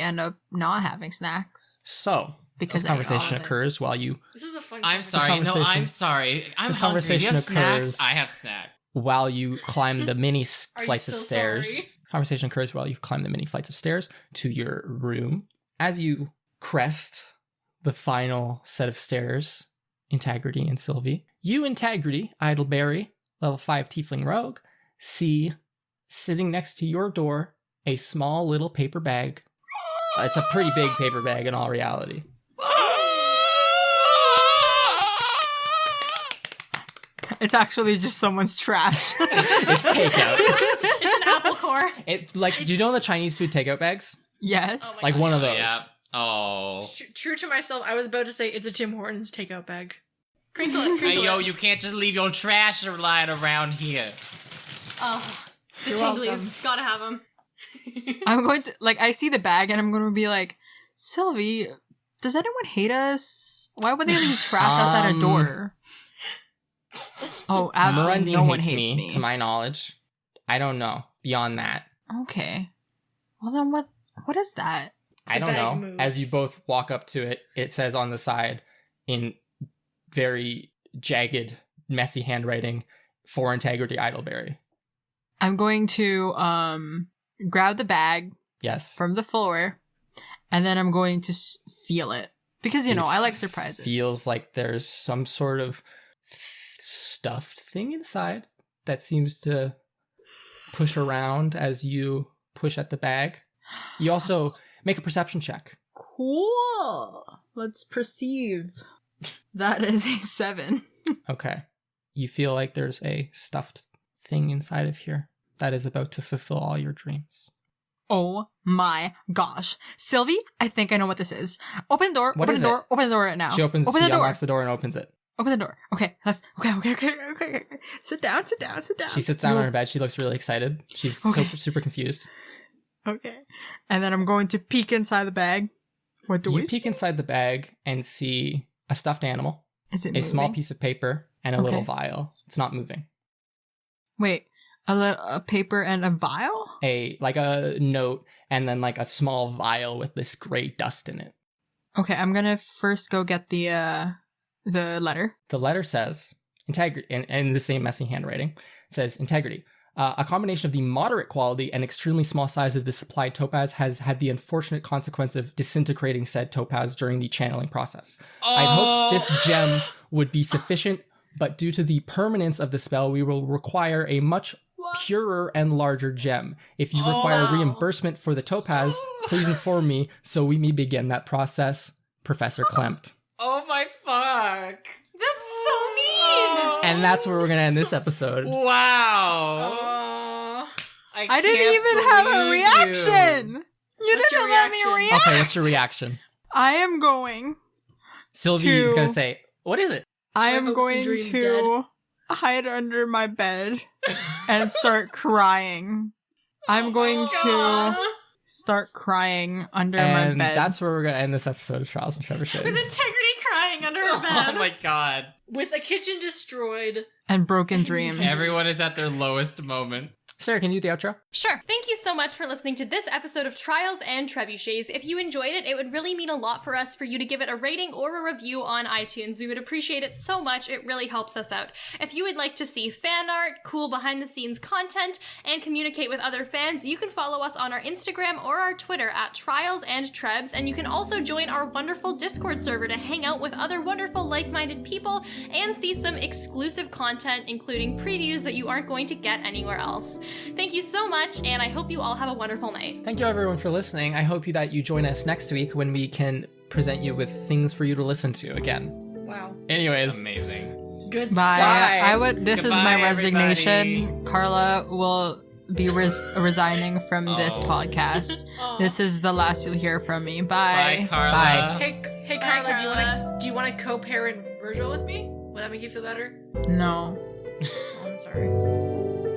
Speaker 2: end up not having snacks.
Speaker 1: So,
Speaker 2: Because
Speaker 1: this
Speaker 2: I ate all
Speaker 1: conversation
Speaker 2: of it.
Speaker 1: occurs while you
Speaker 4: This is a fun
Speaker 3: I'm
Speaker 4: conversation.
Speaker 3: sorry. No,
Speaker 1: conversation-
Speaker 3: I'm sorry. I'm
Speaker 1: this
Speaker 3: hungry. Do you
Speaker 1: conversation
Speaker 3: have
Speaker 1: occurs-
Speaker 3: snacks? I have snacks.
Speaker 1: climb the mini
Speaker 4: Are you
Speaker 1: flights of
Speaker 4: so
Speaker 1: stairs.
Speaker 4: sorry?
Speaker 1: Conversation occurs while you climb the mini flights of stairs to your room. As you crest the final set of stairs, Integrity and Sylvie, you, Integrity, Idleberry, level 5 Tiefling Rogue, see sitting next to your door a small little paper bag. It's a pretty big paper bag in all reality.
Speaker 2: It's actually just someone's trash.
Speaker 1: It's takeout.
Speaker 5: It's an apple core.
Speaker 1: Do you know the Chinese food takeout bags?
Speaker 2: Yes.
Speaker 4: Oh my
Speaker 1: Like
Speaker 4: God.
Speaker 1: one of those.
Speaker 3: Yeah. Oh.
Speaker 4: True to myself, I was about to say it's a Tim Hortons takeout bag.
Speaker 5: Crinkle it,
Speaker 3: Hey,
Speaker 5: crinkle
Speaker 3: yo,
Speaker 5: it.
Speaker 3: you can't just leave your trash lying around here.
Speaker 5: Oh, the
Speaker 2: You're
Speaker 5: tinglies.
Speaker 2: welcome.
Speaker 5: Gotta have them.
Speaker 2: I'm going to, like, I see the bag and I'm going to be like, Sylvie, does anyone hate us? Why would they leave trash outside our door? Oh, absolutely
Speaker 1: Mirandine
Speaker 2: no one
Speaker 1: hates
Speaker 2: hates me.
Speaker 1: to my knowledge. I don't know. Beyond that,
Speaker 2: Okay. Well then what is that?
Speaker 1: I
Speaker 4: The
Speaker 1: don't
Speaker 4: bag
Speaker 1: know.
Speaker 4: moves.
Speaker 1: As you both walk up to it, it says on the side in very jagged, messy handwriting, "For Integrity, Idleberry."
Speaker 2: I'm going to grab the bag
Speaker 1: Yes.
Speaker 2: from the floor and then I'm going to feel it. Because, you know, I like surprises.
Speaker 1: Feels like there's some sort of stuffed thing inside that seems to push around as you push at the bag. You also make a perception check.
Speaker 2: Cool. Let's perceive. That is a 7.
Speaker 1: Okay. You feel like there's a stuffed thing inside of here that is about to fulfill all your dreams.
Speaker 2: Oh my gosh. Sylvie, I think I know what this is. Open the door.
Speaker 1: What
Speaker 2: Open
Speaker 1: is
Speaker 2: the door.
Speaker 1: it?
Speaker 2: Open the door right now.
Speaker 1: She
Speaker 2: Open the door.
Speaker 1: unlocks the door and opens it.
Speaker 2: Open the door. Okay. Okay. Sit down.
Speaker 1: She sits down on her bed. She looks really excited. She's
Speaker 2: Okay.
Speaker 1: super confused.
Speaker 2: Okay. And then I'm going to peek inside the bag. What do
Speaker 1: You
Speaker 2: we
Speaker 1: peek
Speaker 2: see?
Speaker 1: inside the bag and see a stuffed animal,
Speaker 2: Is it
Speaker 1: a
Speaker 2: moving?
Speaker 1: small piece of paper, and a little
Speaker 2: Okay.
Speaker 1: vial. It's not moving.
Speaker 2: Wait. A paper and a vial?
Speaker 1: Like a note and then like a small vial with this gray dust in it.
Speaker 2: Okay, I'm gonna first go get the letter.
Speaker 1: The letter says, Integrity, in the same messy handwriting, it says, Integrity. A combination of the moderate quality and extremely small size of the supplied topaz has had the unfortunate consequence of disintegrating said topaz during the channeling process. I hoped this gem would be sufficient, but due to the permanence of the spell, we will require a much purer and larger gem. If you require reimbursement for the topaz, please inform me so we may begin that process. Professor Klempt.
Speaker 3: Oh my fuck.
Speaker 5: This is so mean.
Speaker 1: And that's where we're going to end this episode.
Speaker 3: Wow.
Speaker 2: I didn't even have a reaction! You
Speaker 4: What's your
Speaker 2: didn't let me
Speaker 4: reaction?
Speaker 2: react!
Speaker 1: Okay, what's your reaction?
Speaker 2: I am going
Speaker 1: Sylvie is
Speaker 2: To-
Speaker 1: going to say, What is it?
Speaker 2: I
Speaker 4: My
Speaker 2: am
Speaker 4: hopes and
Speaker 2: going
Speaker 4: dreams
Speaker 2: to hide under my bed and start crying. I'm going to start crying under
Speaker 1: And
Speaker 2: my bed.
Speaker 1: that's where we're going to end this episode of Trials and Trebuchets.
Speaker 5: With integrity crying under her bed.
Speaker 3: Oh my god.
Speaker 4: With a kitchen destroyed.
Speaker 2: and broken dreams.
Speaker 3: Everyone is at their lowest moment.
Speaker 1: Sarah, can you do the outro?
Speaker 5: Sure. Thank you so much for listening to this episode of Trials and Trebuchets. If you enjoyed it, it would really mean a lot for us for you to give it a rating or a review on iTunes. We would appreciate it so much. It really helps us out. If you would like to see fan art, cool behind-the-scenes content, and communicate with other fans, you can follow us on our Instagram or our Twitter at Trials and Trebs, and you can also join our wonderful Discord server to hang out with other wonderful like-minded people and see some exclusive content, including previews that you aren't going to get anywhere else. Thank you so much, and I hope you all have a wonderful night.
Speaker 1: Thank you everyone for listening. I hope that you join us next week when we can present you with things for you to listen to again.
Speaker 4: Wow.
Speaker 1: Anyways.
Speaker 3: Amazing.
Speaker 4: Good
Speaker 2: Bye.
Speaker 4: stuff.
Speaker 2: This is
Speaker 3: Goodbye,
Speaker 2: my resignation.
Speaker 3: everybody.
Speaker 2: Carla will be resigning from this
Speaker 3: Oh.
Speaker 2: podcast.
Speaker 4: Aw.
Speaker 2: This is the last you'll hear from me.
Speaker 3: Bye,
Speaker 2: Bye.
Speaker 3: Carla.
Speaker 1: Bye.
Speaker 4: Hey,
Speaker 5: Bye,
Speaker 4: Carla,
Speaker 5: Carla.
Speaker 4: do you want to co-parent Virgil with me? Would that make you feel better?
Speaker 2: No.
Speaker 4: Oh, I'm sorry.